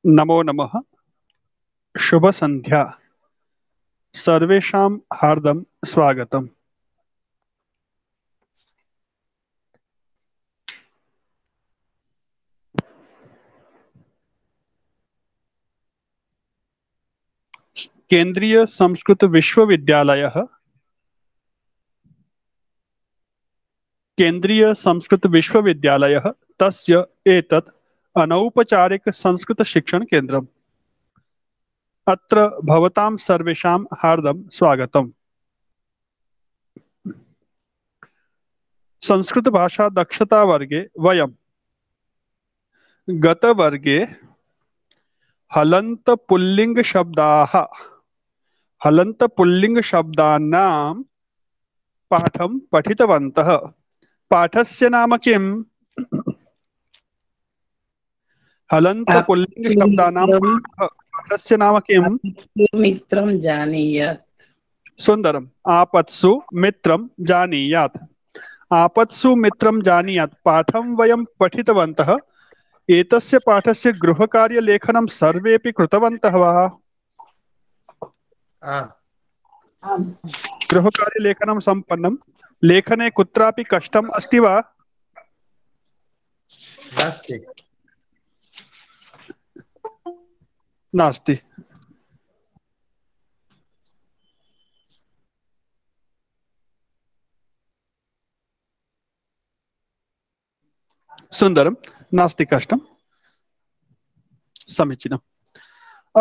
नमो नमः। शुभ संध्या। सर्वेषां हार्दं स्वागतम्। केन्द्रीय संस्कृत विश्वविद्यालयः तस्य एतत् अनौपचारिक संस्कृत शिक्षण केन्द्रम्। अत्र भवतां सर्वेषां हार्दं स्वागतम्। संस्कृत भाषा दक्षता वर्गे वयं गतवर्गे हलन्त पुल्लिंग शब्दानां पाठं पठितवन्तः। पाठस्य नाम किम्? हलन्त पुल्लिंग आपस्तु शब्दानां मित्रं पाठस्य नाम किम्? आपस्तु मित्रं जानीयात्। सुन्दरम्। आपत्सु मित्रं जानीयात्। आपत्सु मित्रं जानीयात् पाठं वयं पठितवन्तः। एतस्य पाठस्य गृहकार्यलेखनं सर्वेपि कृतवन्तः वा? आम्। गृहकार्यलेखनं सम्पन्नं। लेखने कुत्रापि कष्टम् अस्ति वा? नास्ति। नास्ति। सुन्दरं। नास्ति कष्टं। समीचीनम्।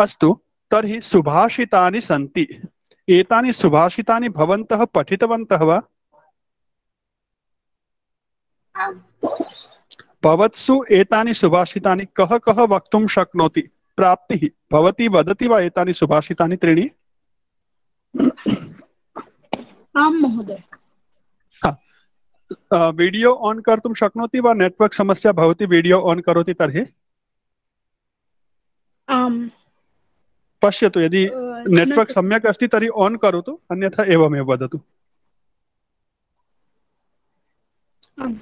अस्तु, तर्हि सुभाषितानि सन्ति। एतानि सुभाषितानि भवन्तः पठितवन्तः वा? भवत्सु एतानि सुभाषितानि कः कः वक्तुं शक्नोति? प्राप्तिः। भवती वदति वा एतानि सुभाषितानि त्रीणि? आं महोदय। वीडियो ऑन कर्तुं शक्नोति वा? नेटवर्क समस्या भवति, वीडियो ऑन करोति तर्हि? आम्। पश्यतु, यदि नेटवर्क सम्यक् अस्ति तर्हि ऑन करोतु, अन्यथा एवमेव वदतु। आम्।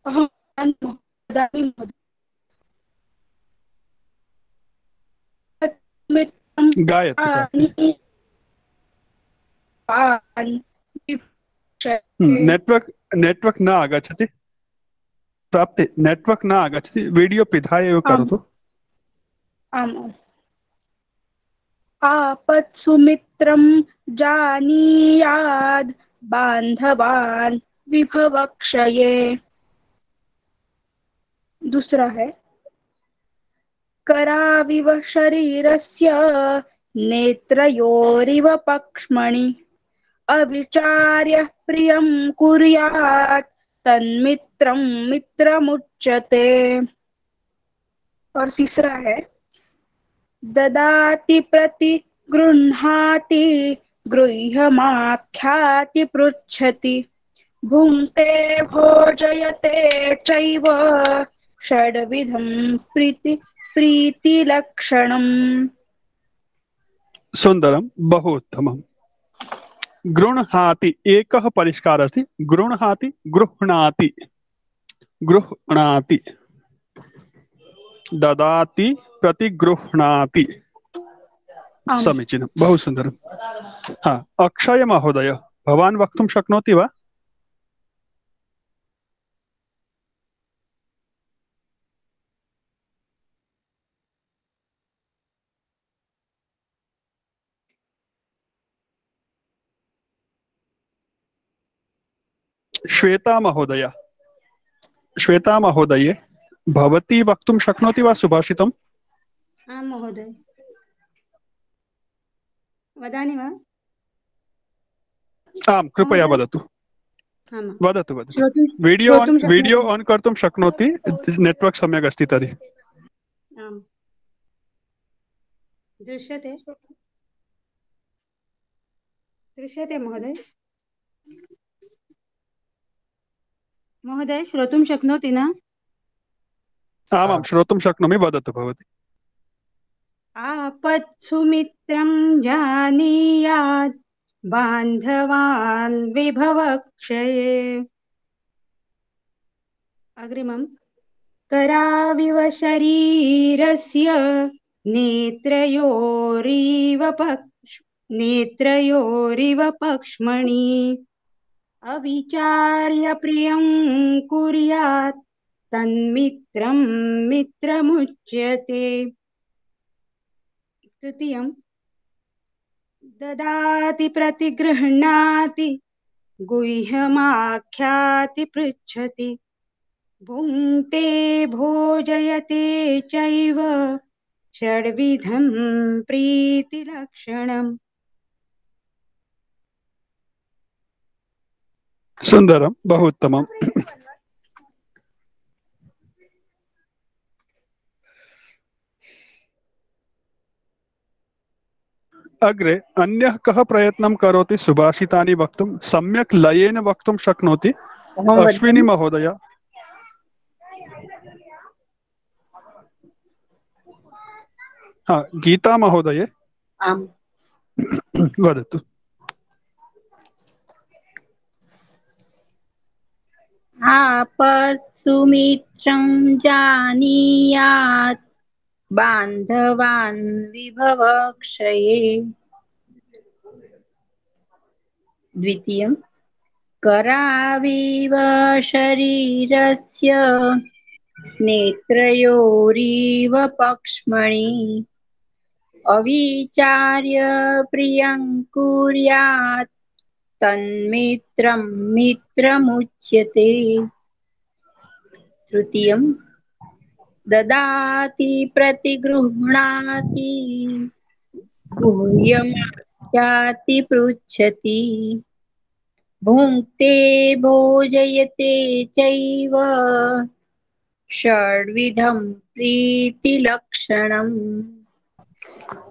अहं वदामि महोदय। गायतु प्राप्ति। नेटवर्क न आगच्छति। प्राप्ति, नेटवर्क न आगच्छति। वीडियो पिधाय एव करोतु। आम्। आपत्सु मित्रं जानीयाद् बान्धवान् विभवक्षये। दूसरा है कराविव शरीरस्य नेत्रयोरिव पक्ष्मणि अविचार्य प्रियं कुर्यात् तन्मित्रं मित्रमुच्यते। और तीसरा है ददाति प्रति गृह्णाति गृह्यमाख्याति पृच्छति भुङ्क्ते भोजयते चैव षड्विधं प्रीतिलक्षणम्। सुन्दरं, बहु उत्तमम्। गृह्णाति एकः परिष्कारः अस्ति। गृह्णाति, गृह्णाति, गृह्णाति। ददाति, प्रतिगृह्णाति। समीचीनं, बहु सुन्दरं। हाँ, अक्षय महोदय, भवान् वक्तुं शक्नोति वा? श्वेता महोदय, श्वेता महोदये, भवती वक्तुं शक्नोति वा सुभाषितम्? आं महोदय, वदामि वा? आम्, कृपया वदतु। आम्। वदतु वदतु। श्रोतुं वीडियो शक्नोति? ऑन कर्तुं शक्नोति, नेटवर्क सम्यक् अस्ति तर्हि। आम्। दृश्यते? दृश्यते महोदय? महोदय श्रोतुं शक्नोति न? आमां श्रोतुं शक्नोमि, वदतु भवती। आपत्सु मित्रं जानीयात् बान्धवान् विभवक्षये। अग्रिमम् कराविव शरीरस्य नेत्रयोरिव पक्ष्मणि अविचार्य प्रियं कुर्यात् तन्मित्रं मित्रमुच्यते। तृतीयं ददाति प्रतिगृह्णाति गुह्यमाख्याति पृच्छति भुङ्क्ते भोजयते चैव षड्विधं प्रीतिलक्षणम्। सुन्दरं, बहु उत्तमम्। अग्रे अन्यः कः प्रयत्नं करोति सुभाषितानि वक्तुं? सम्यक् लयेन वक्तुं शक्नोति अहं अश्विनी वदामि। महोदय। हाँ, गीता महोदये आम्। वदतु। आपत्सुमित्रं जानीयात् बान्धवान् विभवक्षये। द्वितीयं कराविव शरीरस्य नेत्रयोरिव पक्ष्मणि अविचार्य प्रियं कुर्यात् तन्मित्रं मित्रमुच्यते। तृतीयं ददाति प्रतिगृह्णाति गुह्यमाख्याति पृच्छति भुङ्क्ते भोजयते चैव षड्विधं प्रीतिलक्षणम्।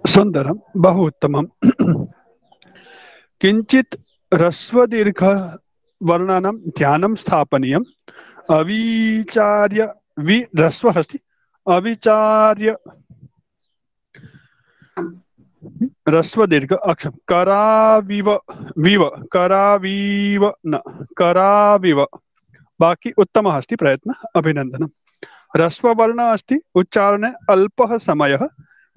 सुन्दरं, बहु उत्तमम्। किञ्चित् ह्रस्वदीर्घ वर्णानां ध्यानं स्थापनीयम्। अविचार्य वि ह्रस्वः अस्ति, अविचार्य ह्रस्वदीर्घ अक्षरं कराविव विव कराविव न कराविव। बाकी उत्तमः अस्ति, प्रयत्नः, अभिनन्दनम्। ह्रस्ववर्णः अस्ति, उच्चारणे अल्पः समयः,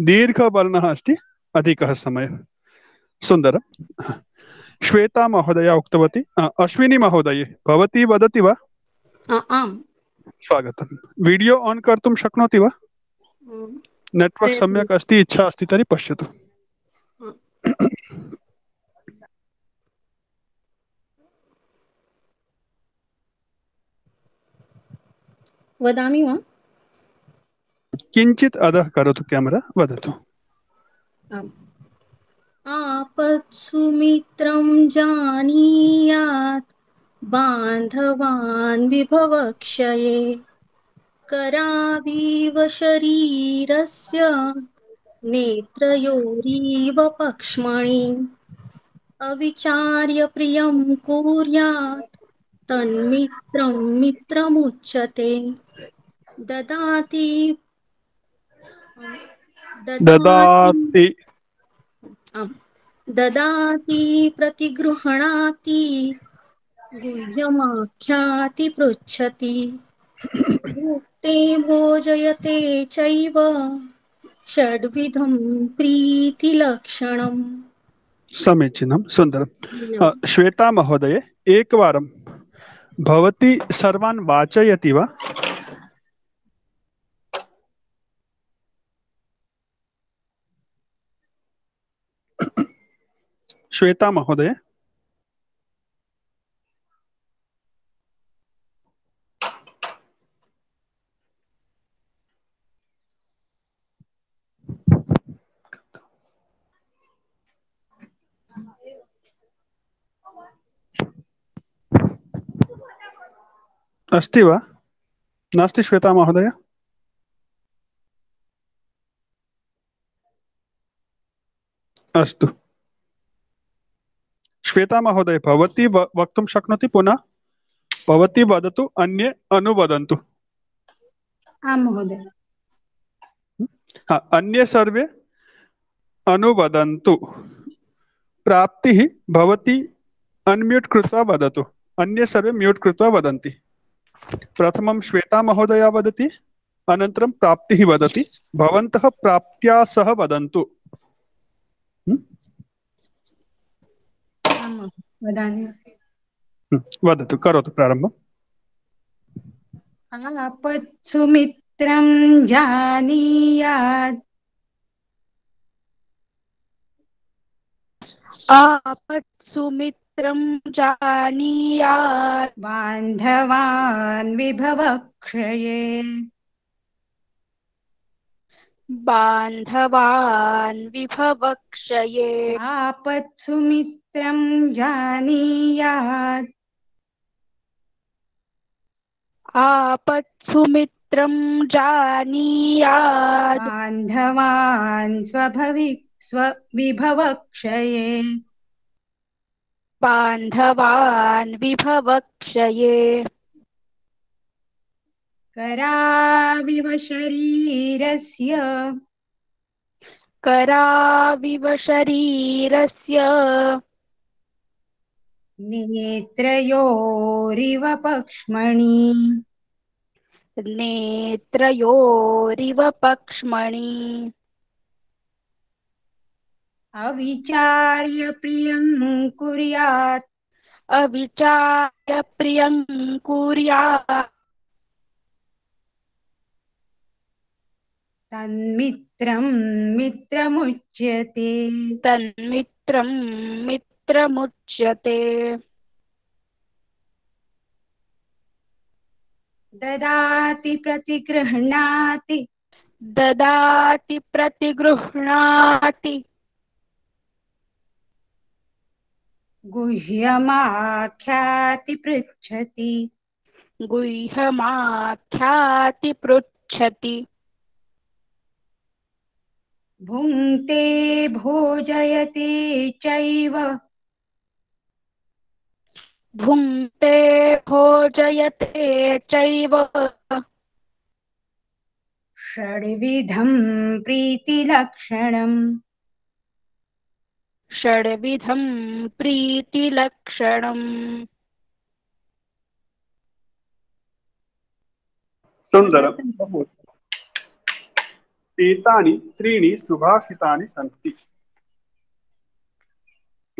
दीर्घवर्णः अस्ति, अधिकः समयः। सुन्दरं। श्वेता महोदया उक्तवती। अश्विनी महोदये भवती वदति वा? आम्। स्वागतं। वीडियो ऑन कर्तुं शक्नोति वा? नेटवर्क सम्यक् अस्ति, इच्छा अस्ति तर्हि पश्यतु। वदामि वा? किञ्चित् अधः करोतु कैमरा, वदतु। आपत्सु मित्रं जानीयात् बान्धवान् विभवक्षये कराविव शरीरस्य नेत्रयोरिव पक्ष्मणि अविचार्य प्रियं कुर्यात् तन्मित्रं मित्रमुच्यते। ददाति ददाति ददाति प्रतिगृह्णाति गुह्यमाख्याति पृच्छति भुक्ते भोजयते चैव षड्विधं प्रीतिलक्षणम्। समीचीनं, सुन्दरं। श्वेता महोदये एकवारं भवती सर्वान् वाचयति वा? श्वेता महोदय। अस्ति वा? नास्ति श्वेता महोदय? अस्तु। श्वेता महोदय भवती वक्तुं शक्नोति पुनः? भवती वदतु अन्ये अनुवदन्तु। आं महोदय। हाँ, अन्ये सर्वे अनुवदन्तु। प्राप्तिः भवती अनम्यूट कृत्वा वदतु। अन्ये सर्वे म्यूट कृत्वा वदन्ति। प्रथमं श्वेता महोदया वदति, अनन्तरं प्राप्तिः वदति। भवन्तः प्राप्त्या सह वदन्तु। आं महोदय, वदामि। वदतु, करोतु प्रारम्भम्। आपत्सु मित्रं जानीयात् आपत्सु मित्रं जानीयात् बान्धवान् विभवक्षये बान्धवान् विभवक्षये आपत्सु मित्रं जानीयात् आपत्सु मित्रं जानीयात् बान्धवान् स्वविभवक्षये बान्धवान् विभवक्षये कराविव शरीरस्य कराविव शरीरस्य नेत्रयोरिव पक्ष्मणि नेत्रयोरिव पक्ष्मणि अविचार्य प्रियं कुर्यात् अविचार्य प्रियं कुर्यात् तन्मित्रं मित्रमुच्यते तन्मित्रं मित्रमुच्यते ददाति प्रतिगृह्णाति ददाति प्रतिगृह्णाति गुह्यमाख्याति पृच्छति गुह्यमाख्याति पृच्छति भुङ्क्ते भोजयते चैव भुङ्क्ते भोजयते चैव षड्विधं प्रीतिलक्षणम् षड्विधं प्रीतिलक्षणम् सुन्दरम्। एतानि त्रीणि सुभाषितानि सन्ति।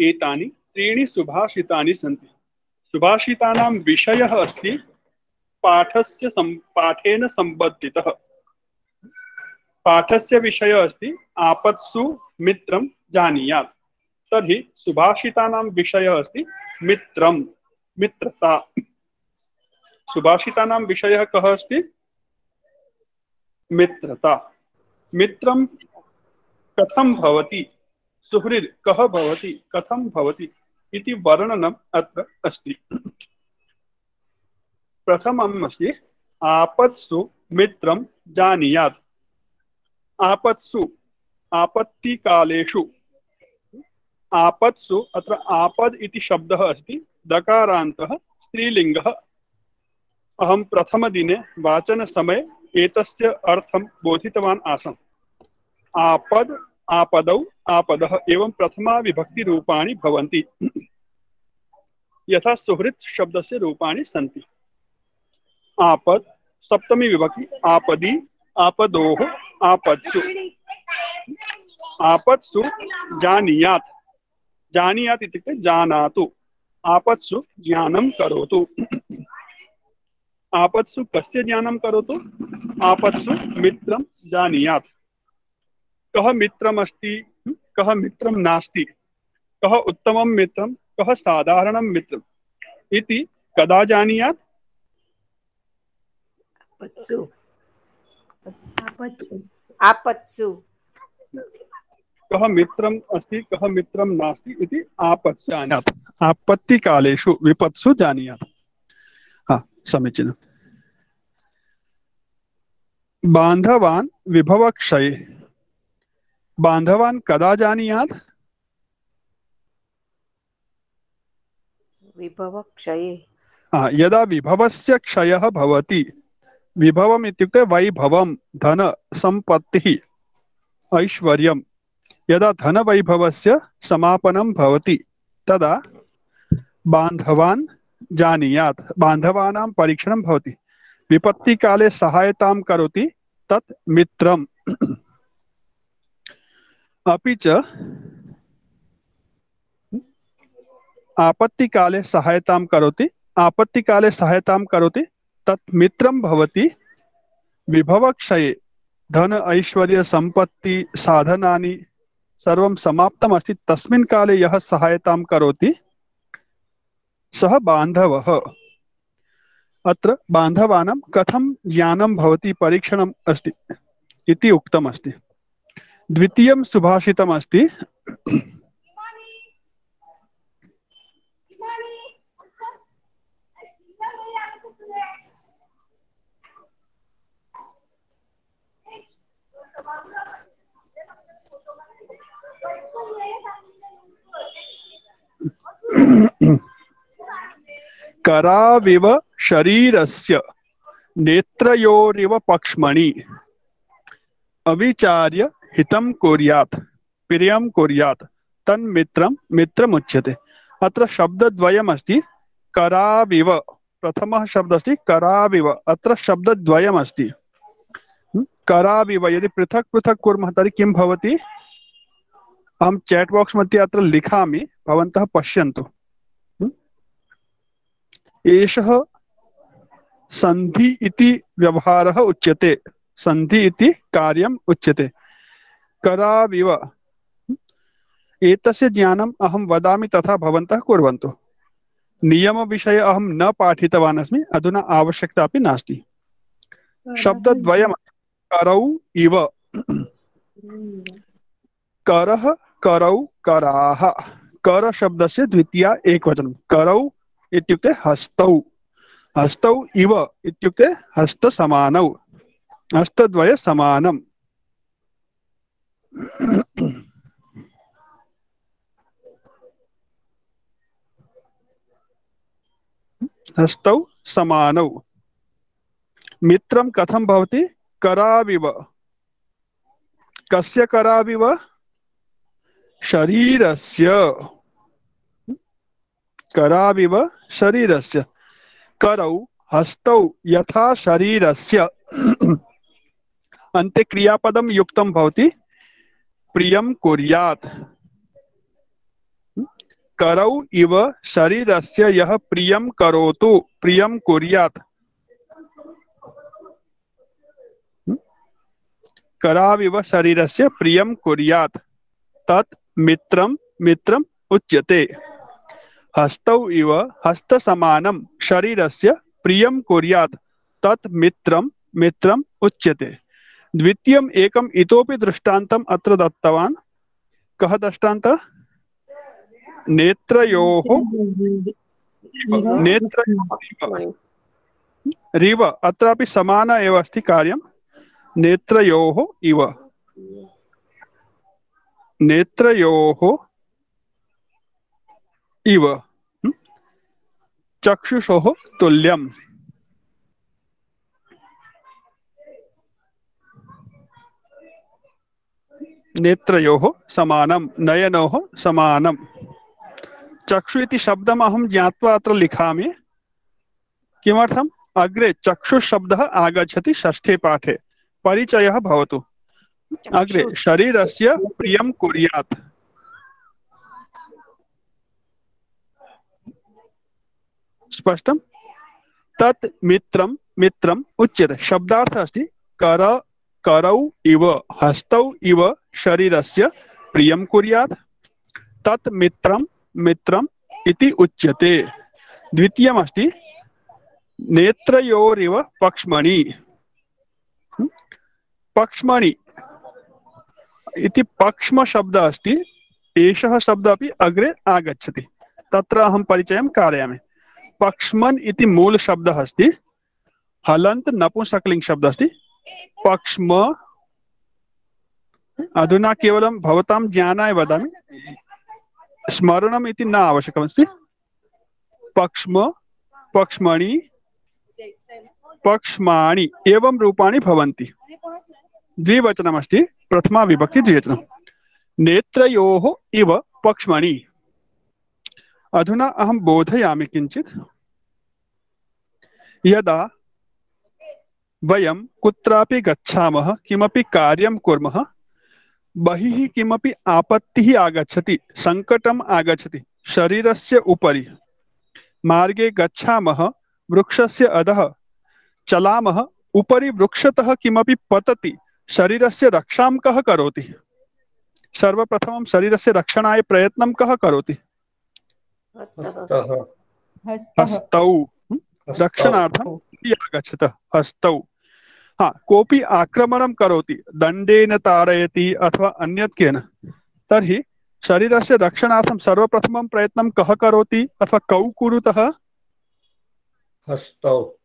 एतानि त्रीणि सुभाषितानि सन्ति। सुभाषितानां विषयः अस्ति पाठेन सम्बद्धितः। पाठस्य विषयः अस्ति आपत्सु मित्रं जानीयात्। तर्हि सुभाषितानां विषयः अस्ति मित्रं, मित्रता। सुभाषितानां विषयः कः अस्ति? मित्रता। मित्रं कथं भवति, सुहृद् कः भवति, कथं भवति इति वर्णनम् अत्र अस्ति। प्रथमम् अस्ति आपत्सु मित्रं जानीयात्। आपत्सु, आपत्तिकालेषु। आपत्सु अत्र आपद इति शब्दः अस्ति, दकारान्तः स्त्रीलिङ्गः। अहं प्रथमदिने वाचनसमये एतस्य अर्थं बोधितवान् आसम्। आपद, आपदौ, आपदः एवं प्रथमा विभक्ति रूपाणि भवन्ति, यथा सुहृत् शब्दस्य रूपाणि सन्ति। आपद सप्तमी विभक्ति, आपदी, आपदोः, आपत्सु। आपत्सु जानीयात्। जानीयात् इत्युक्ते जानातु। आपत्सु ज्ञानं करोतु। आपत्सु कस्य ज्ञानं करोतु? आपत्सु मित्रं जानीयात्। कः मित्रम् अस्ति, कः मित्रं नास्ति, कः उत्तमं मित्रं, कः साधारणं मित्रम् इति कदा जानीयात्? आपत्सु आपत्सु आपत्सु कः मित्रम् अस्ति, कः मित्रं नास्ति इति आपत्सु जानीयात्। आपत्तिकालेषु, विपत्सु जानीयात्। हाँ, समीचीनम्। बान्धवान् विभवक्षये। बान्धवान् कदा जानीयात्? विभवक्षये यदा विभवस्य क्षयः भवति, विभवम् इत्युक्ते वैभवं, धन, सम्पत्तिः, ऐश्वर्यं, यदा धनवैभवस्य समापनं भवति तदा बान्धवान् जानीयात्, बान्धवानां परीक्षणं भवति, विपत्तिकाले सहायतां करोति तत् मित्रम्। अपि च आपत्तिकाले सहायतां करोति, आपत्तिकाले सहायतां करोति तत् मित्रं भवति। विभवक्षये धन ऐश्वर्य सम्पत्ति साधनानि सर्वं समाप्तम् अस्ति तस्मिन् काले यः सहायतां करोति सः बान्धवः। अत्र बान्धवानां कथं ज्ञानं भवति परीक्षणम् अस्ति इति उक्तम् अस्ति। द्वितीयं सुभाषितम् अस्ति, कराविव शरीरस्य नेत्रयोरिव पक्ष्मणि अविचार्य हितं कुर्यात् प्रियं कुर्यात् तन्मित्रं मित्रमुच्यते। अत्र शब्दद्वयम् अस्ति, कराविव, प्रथमः शब्दः अस्ति कराविव, अत्र शब्दद्वयम् अस्ति। कराविव यदि पृथक् पृथक् कुर्मः तर्हि किं भवति? अहं चैट् बाक्स् मध्ये अत्र लिखामि, भवन्तः पश्यन्तु। एषः सन्धि इति व्यवहारः उच्यते, सन्धि इति कार्यम् उच्यते। कराविव एतस्य ज्ञानम् अहं वदामि तथा भवन्तः कुर्वन्तु। नियमविषये अहं न पाठितवान् अस्मि, अधुना आवश्यकता अपि नास्ति। शब्दद्वयम् करौ इव, करः करौ कराः, कर शब्दस्य द्वितीया एकवचनं, करौ इत्युक्ते हस्तौ, हस्तौ इव इत्युक्ते हस्तसमानौ, हस्तद्वय समानम्। हस्तौ समानौ। मित्रं कथं भवति? कराविव। कस्य कराविव? शरीरस्य, कराविव शरीरस्य। करौ हस्तौ यथा शरीरस्य अन्ते क्रियापदं युक्तं भवति, प्रियं कुर्यात्। करौ इव शरीरस्य यः प्रियं करोतु, प्रियं कुर्यात्। कराविव शरीरस्य प्रियं कुर्यात् तत् मित्रं मित्रम् उच्यते। हस्तौ इव हस्तसमानं शरीरस्य प्रियं कुर्यात् तत् मित्रं मित्रम् उच्यते। द्वितीयम् एकम् इतोपि दृष्टान्तम् अत्र दत्तवान्। कः दृष्टान्तः? नेत्रयोः, नेत्रयोः रिव, अत्रापि समान एव अस्ति कार्यं। नेत्रयोः इव, नेत्रयोः इव, चक्षुषोः तुल्यम्। नेत्रयोः समानं, नयनोः समानं। चक्षु इति शब्दम् अहं ज्ञात्वा अत्र लिखामि। किमर्थम्? अग्रे चक्षुशब्दः आगच्छति षष्ठे पाठे, परिचयः भवतु। अग्रे शरीरस्य प्रियं कुर्यात्। स्पष्टं? तत् मित्रं मित्रम् उच्यते। शब्दार्थः अस्ति कर करौ इव हस्तौ इव शरीरस्य प्रियं कुर्यात् तत् मित्रं मित्रम् इति उच्यते। द्वितीयमस्ति नेत्रयोरिव पक्ष्मणि। पक्ष्मणि इति पक्ष्म शब्दः अस्ति, एषः शब्दः अपि अग्रे आगच्छति, तत्र अहं परिचयं कारयामि। पक्ष्मन् इति मूल शब्दः अस्ति, हलन्त नपुंसकलिङ्ग शब्दः अस्ति। पक्ष्म, अधुना केवलं भवतां ज्ञानाय वदामि, स्मरणम् इति न आवश्यकमस्ति। पक्ष्म पक्ष्मणि पक्ष्माणि एवं रूपाणि भवन्ति। द्विवचनमस्ति, प्रथमा विभक्ति द्विवचनं। नेत्रयोः इव पक्ष्मणि। अधुना अहं बोधयामि किञ्चित्। यदा वयं कुत्रापि गच्छामः, किमपि कार्यं कुर्मः, बहिः किमपि आपत्तिः आगच्छति, सङ्कटम् आगच्छति शरीरस्य उपरि, मार्गे गच्छामः, वृक्षस्य अधः चलामः, उपरि वृक्षतः किमपि पतति, शरीरस्य रक्षां कः करोति? सर्वप्रथमं शरीरस्य रक्षणाय प्रयत्नं कः करोति? हस्तौ रक्षणार्थं आगच्छत हस्तौ। हाँ, कोऽपि आक्रमणं करोति, दण्डेन ताडयति अथवा अन्यत् केन, तर्हि शरीरस्य रक्षणार्थं सर्वप्रथमं प्रयत्नं कः करोति अथवा कौ कुरुतः? हस्तौ।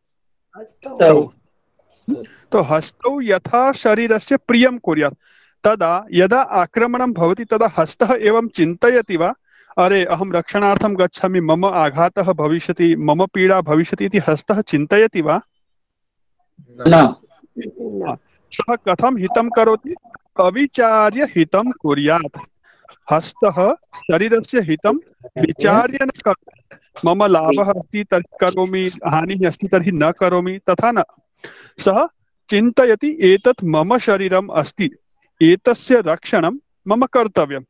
तो हस्तौ यथा शरीरस्य प्रियं कुर्यात्, तदा यदा आक्रमणं भवति तदा हस्तः एवं चिन्तयति वा, अरे अहं रक्षणार्थं गच्छामि, मम आघातः भविष्यति, मम पीडा भविष्यति इति हस्तः चिन्तयति वा? न। सः कथं हितं करोति? अविचार्य हितं कुर्यात्। हस्तः शरीरस्य हितं विचार्य न करोति। मम लाभः अस्ति तर्हि करोमि, हानिः अस्ति तर्हि न करोमि, तथा न। सः चिन्तयति एतत् मम शरीरम् अस्ति, एतस्य रक्षणं मम कर्तव्यम्।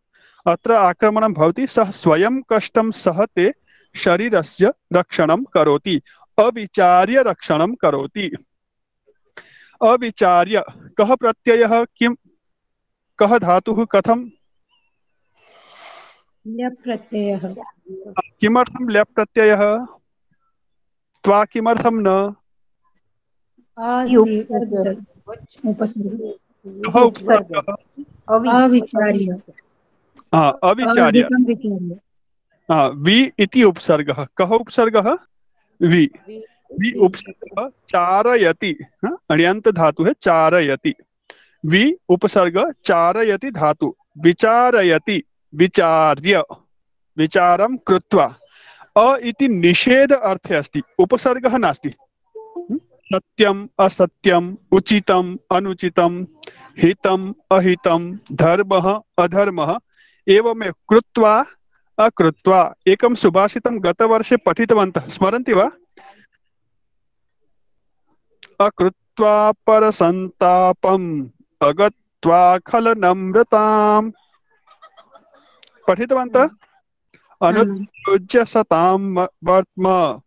अत्र आक्रमणं भवति, सः स्वयं कष्टं सहते शरीरस्य रक्षणं करोति, अविचार्य रक्षणं करोति। अविचार्य कः प्रत्ययः, किं कः धातुः, कथं? ल्यप् प्रत्ययः। किमर्थं ल्यप् प्रत्ययः? त्वा किमर्थं न? कः उपसर्गः? अविचार्य। अविचार्य। वि इति उपसर्गः। कः उपसर्गः? वि। वि उपसर्गः चारयति, अण्यन्त धातु है चारयति। वि उपसर्ग चारयति धातु, विचारयति, विचार्य, विचारं कृत्वा। अ इति निषेध अर्थे अस्ति, उपसर्गः नास्ति। सत्यम असत्यम, उचितम अनुचितम, हितम अहितम, धर्मः अधर्मः एवमेव कृत्वा अकृत्वा। एकं सुभाषितं गतवर्षे पठितवन्तः, स्मरन्ति वा? अकृत्वा परसन्तापम् अगत्वा खलनम्रताम्। पठितवन्तः? अनुज्य सतां वर्त्म,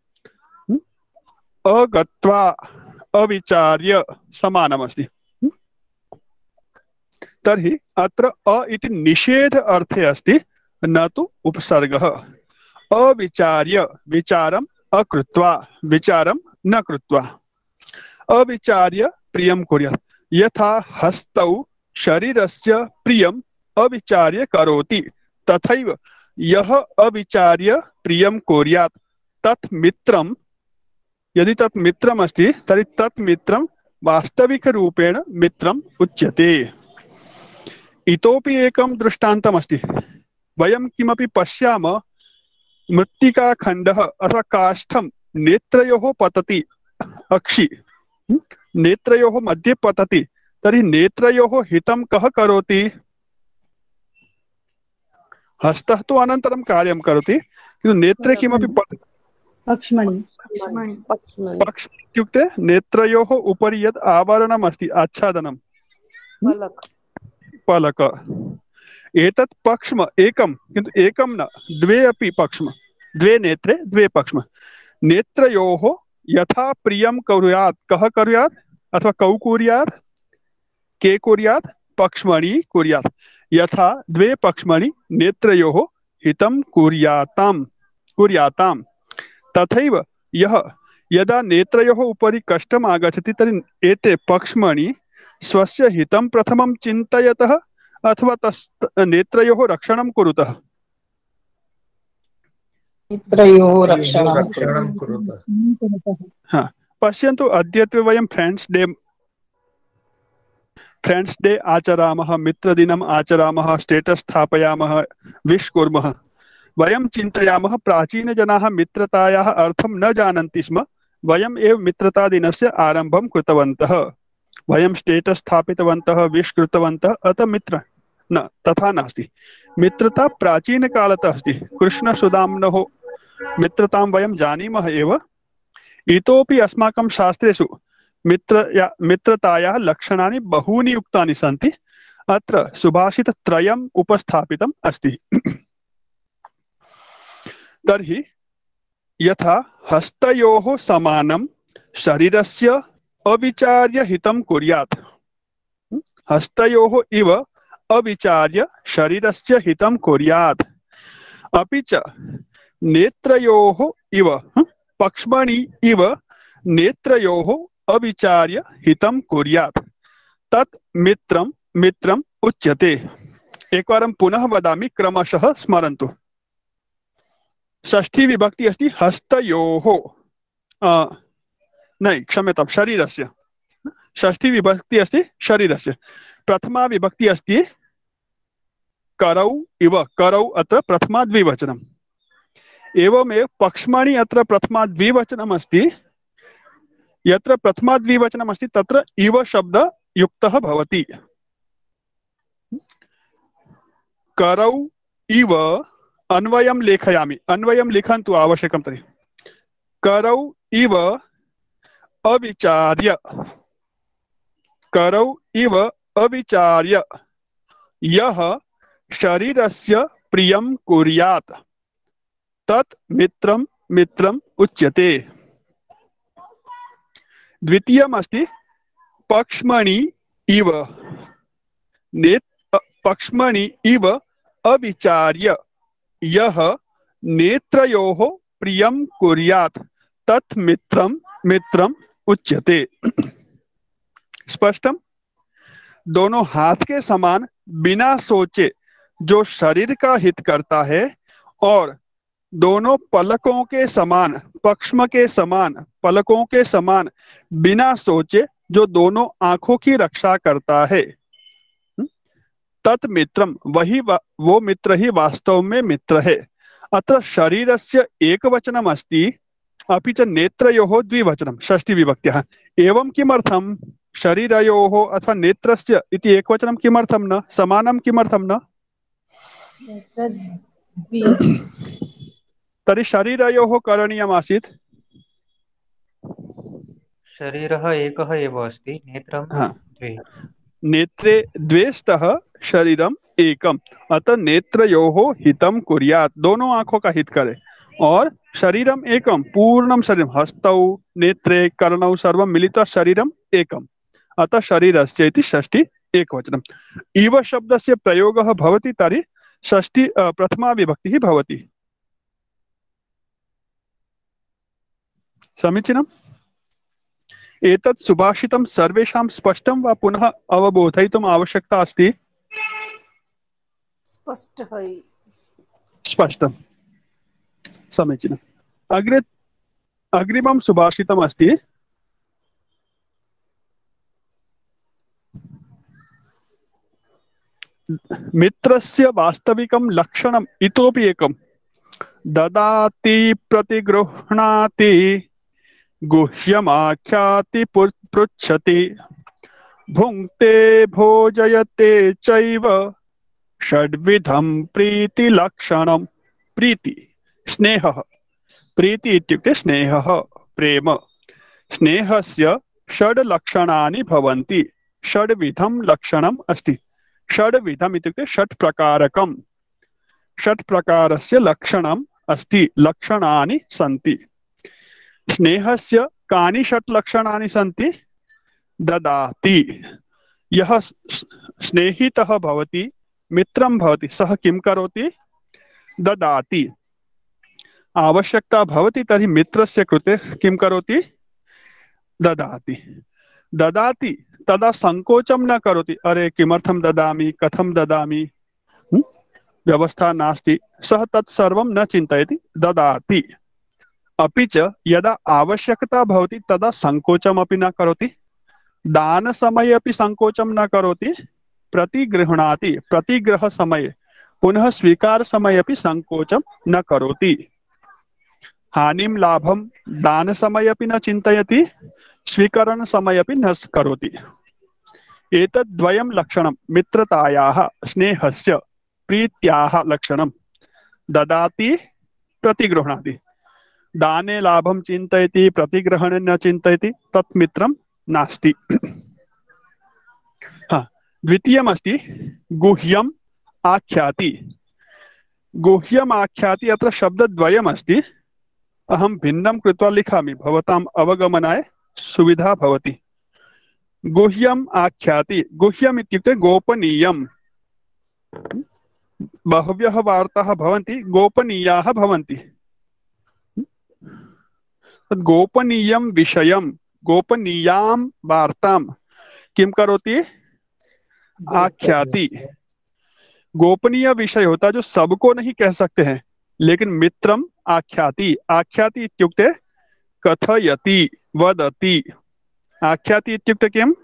अगत्वा अविचार्य समानमस्ति। तर्हि अत्र अ इति निषेध अर्थे अस्ति, न तु उपसर्गः। अविचार्य, विचारम् अकृत्वा, विचारं न कृत्वा। अविचार्य प्रियं कुर्यात्। यथा हस्तौ शरीरस्य प्रियम् अविचार्य करोति, तथैव यः अविचार्य प्रियं कुर्यात् तत् मित्रं, यदि तत् मित्रम् अस्ति तर्हि तत् मित्रं वास्तविकरूपेण मित्रम् उच्यते। इतोपि एकं दृष्टान्तम् अस्ति। वयं किमपि पश्यामः, मृत्तिकाखण्डः अथवा काष्ठं नेत्रयोः पतति, अक्षि नेत्रयोः मध्ये पतति, तर्हि नेत्रयोः हितं कः करोति? हस्तः तु अनन्तरं कार्यं करोति, किन्तु नेत्रे किमपि पक्ष्मणि। पक्ष इत्युक्ते नेत्रयोः उपरि यत् आवरणम् अस्ति, आच्छादनं, पलक। एतत् पक्ष्म एकं, किन्तु एकं न, द्वे अपि पक्ष्म, द्वे नेत्रे द्वे पक्ष्म। नेत्रयोः यथा प्रियं कुर्यात्, कः कुर्यात् अथवा कौ कुर्यात्, के कुर्यात्? पक्ष्मणि कुर्यात्। यथा द्वे पक्ष्मणि नेत्रयोः हितं कुर्याताम्, तथैव यः यदा नेत्रयोः उपरि कष्टम् आगच्छति तर्हि एते पक्ष्मणि स्वस्य हितं प्रथमं चिन्तयतः अथवा नेत्रयोः रक्षणं कुरुतः? नेत्रयोः रक्षणं हाँ, पश्यन्तु, अद्यत्वे वयं फ्रेंड्स डे आचरामः, मित्रदिनम् आचरामः, स्टेटस् स्थापयामः, विश् कुर्मः। वयं चिन्तयामः प्राचीनजनाः मित्रतायाः अर्थं न जानन्ति स्म, वयम् एव मित्रतादिनस्य आरम्भं कृतवन्तः, वयं स्टेटस् स्थापितवन्तः, विश् कृतवन्तः, अतः मित्र न, तथा नास्ति। मित्रता प्राचीनकालतः अस्ति। कृष्णसुदाम्नोः मित्रतां वयं जानीमः एव। इतोपि अस्माकं शास्त्रेषु मित्रतायाः लक्षणानि बहूनि उक्तानि सन्ति। अत्र सुभाषितत्रयम् उपस्थापितम् अस्ति। तर्हि यथा हस्तयोः समानं शरीरस्य अविचार्य हितं कुर्यात्, हस्तयोः इव अविचार्य शरीरस्य हितं कुर्यात्, अपि च नेत्रयोः इव पक्ष्मणि इव नेत्रयोः अविचार्य हितं कुर्यात्, तत् मित्रं मित्रम् उच्यते। एकवारं पुनः वदामि, क्रमशः स्मरन्तु। षष्ठी विभक्ति अस्ति हस्तयोः, नहीं क्षम्यतां, शरीरस्य। षष्ठी विभक्ति अस्ति शरीरस्य। प्रथमा विभक्ति अस्ति करौ इव, करौ अत्र प्रथमा द्विवचनम्। एवमेव पक्ष्मणि अत्र प्रथमा द्विवचनम् अस्ति। यत्र प्रथमा द्विवचनम् अस्ति तत्र इव शब्द युक्तः भवति। करौ इव अन्वयं लेखयामि, अन्वयं लिखन्तु आवश्यकं तर्हि। करौ इव अविचार्य, करौ इव अविचार्य यः शरीरस्य प्रियं कुर्यात्, तत् मित्रं मित्रम् उच्यते। द्वितीयम् अस्ति पक्ष्मणि इव, पक्ष्मणि इव अविचार्य यः नेत्रयोः प्रियं कुर्यात्, तत् मित्रं मित्रम् उच्यते। स्पष्टम? दोनों हाथ के समान बिना सोचे जो शरीर का हित करता है, और दोनों पलकों के समान, पक्ष्म के समान, पलकों के समान बिना सोचे जो दोनों आंखों की रक्षा करता है, तत् मित्रम, वही वो मित्र ही वास्तव में मित्र है। अत्र शरीरस्य एकवचनम् अस्ति, अपि च नेत्रयोः द्विवचनं, षष्ठी विभक्त्यः। एवं किमर्थं शरीरयोः अथवा नेत्रस्य इति एकवचनं किमर्थं न, समानं किमर्थं न? तर्हि शरीरयोः करणीयम् आसीत्। शरीरः एकः एव अस्ति, नेत्रं द्वे। नेत्रे द्वे स्तः शरीरम एकम, अतः नेत्रयोः हितं कुर्यात्, दोनों आंखों का हित करे। और शरीरम एकम, पूर्णम शरीरम, हस्तौ नेत्रे कर्णौ सर्वं मिलित्वा शरीरम एकम, अतः शरीरस्य इति षष्ठी एकवचनम्। इव शब्दस्य प्रयोगः भवति तर्हि षष्ठी प्रथमा विभक्तिः भवति। समीचीनम्? एतत् सुभाषितं सर्वेषां स्पष्टं वा पुनः अवबोधयितुम् आवश्यकता अस्ति? स्पष्टं, समीचीनम्। अग्रिमं सुभाषितम् अस्ति मित्रस्य वास्तविकं लक्षणम् इतोपि एकम्, ददाति प्रतिगृह्णाति गुह्यमाख्याति पृच्छति भुङ्क्ते भोजयते चैव षड्विधं प्रीतिलक्षणम्। प्रीति स्नेहः, प्रीति इत्युक्ते स्नेहः, प्रेम। स्नेहस्य षड् लक्षणानि भवन्ति, षड्विधं लक्षणम् अस्ति। षड्विधम् इत्युक्ते षट् प्रकारकम्, षट् प्रकारस्य लक्षणम् अस्ति, लक्षणानि सन्ति। स्नेहस्य कानि षट् लक्षणानि सन्ति? ददाति, यः स्नेहितः भवति, मित्रं भवति, सः किं करोति? ददाति। आवश्यकता भवति तर्हि मित्रस्य कृते किं करोति? ददाति। ददाति तदा संकोचं न करोति, अरे किमर्थं ददामि, कथं ददामि, व्यवस्था नास्ति, सः तत् सर्वं न चिन्तयति, ददाति। अपि च यदा आवश्यकता भवति तदा संकोचमपि न करोति, दान समये अपि संकोचं न करोति, प्रतिगृह्णाति, प्रतिग्रह समये पुनः स्वीकार समयेपि संकोचम न करोति। हानिम लाभम दान समयेपि न चिन्तयति, स्वीकरण समयेपि न करोति। एतद्द्वयं लक्षणं मित्रतायाः स्नेहस्य प्रीत्याः लक्षणं। ददाति प्रतिगृह्णाति। दाने लाभं चिन्तयति, प्रतिग्रहणे न चिन्तयति, तत् मित्रं नास्ति। हाँ, द्वितीयमस्ति गुह्यम् आख्याति। गुह्यम् आख्याति अत्र शब्दद्वयमस्ति। अहं भिन्नं कृत्वा लिखामि, भवताम् अवगमनाय सुविधा भवति। गुह्यम् आख्याति, गुह्यम् इत्युक्ते गोपनीयम्। बह्व्यः वार्ताः भवन्ति, गोपनीयाः भवन्ति। गोपनीयं विषयं, गोपनीयां वार्तां किं करोति? आख्याति। गोपनीय विषय होता है जो सबको नहीं कह सकते हैं, लेकिन मित्रम आख्याति। आख्याति इत्युक्ते कथयति, वदति। आख्याति इत्युक्ते किम?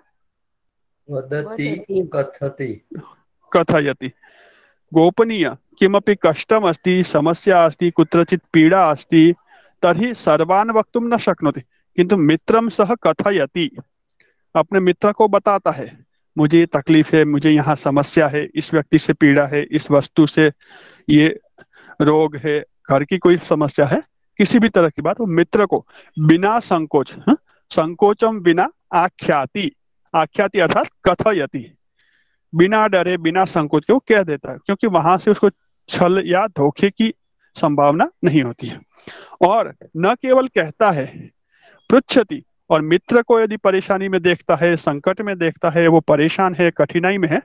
वदति, कथति, कथयति। गोपनीय किमपि कष्टम् अस्ति, समस्या अस्ति, कुत्रचित् पीडा अस्ति, तर्हि सर्वान् वक्तुं न शक्नोति, किन्तु मित्रं सह कथयति। अपने मित्र को बताता है, मुझे ये तकलीफ है, मुझे यहाँ समस्या है, इस व्यक्ति से पीड़ा है, इस वस्तु से ये रोग है, घर की कोई समस्या है, किसी भी तरह की बात वो मित्र को बिना संकोच, संकोचम बिना आख्याति। आख्याति अर्थात कथयति, बिना डरे बिना संकोच के वो कह देता है, क्योंकि वहां से उसको छल या धोखे की संभावना नहीं होती है। और न केवल कहता है, पृच्छति। और मित्र को यदि परेशानी में देखता है, संकट में देखता है, वो परेशान है, कठिनाई में है,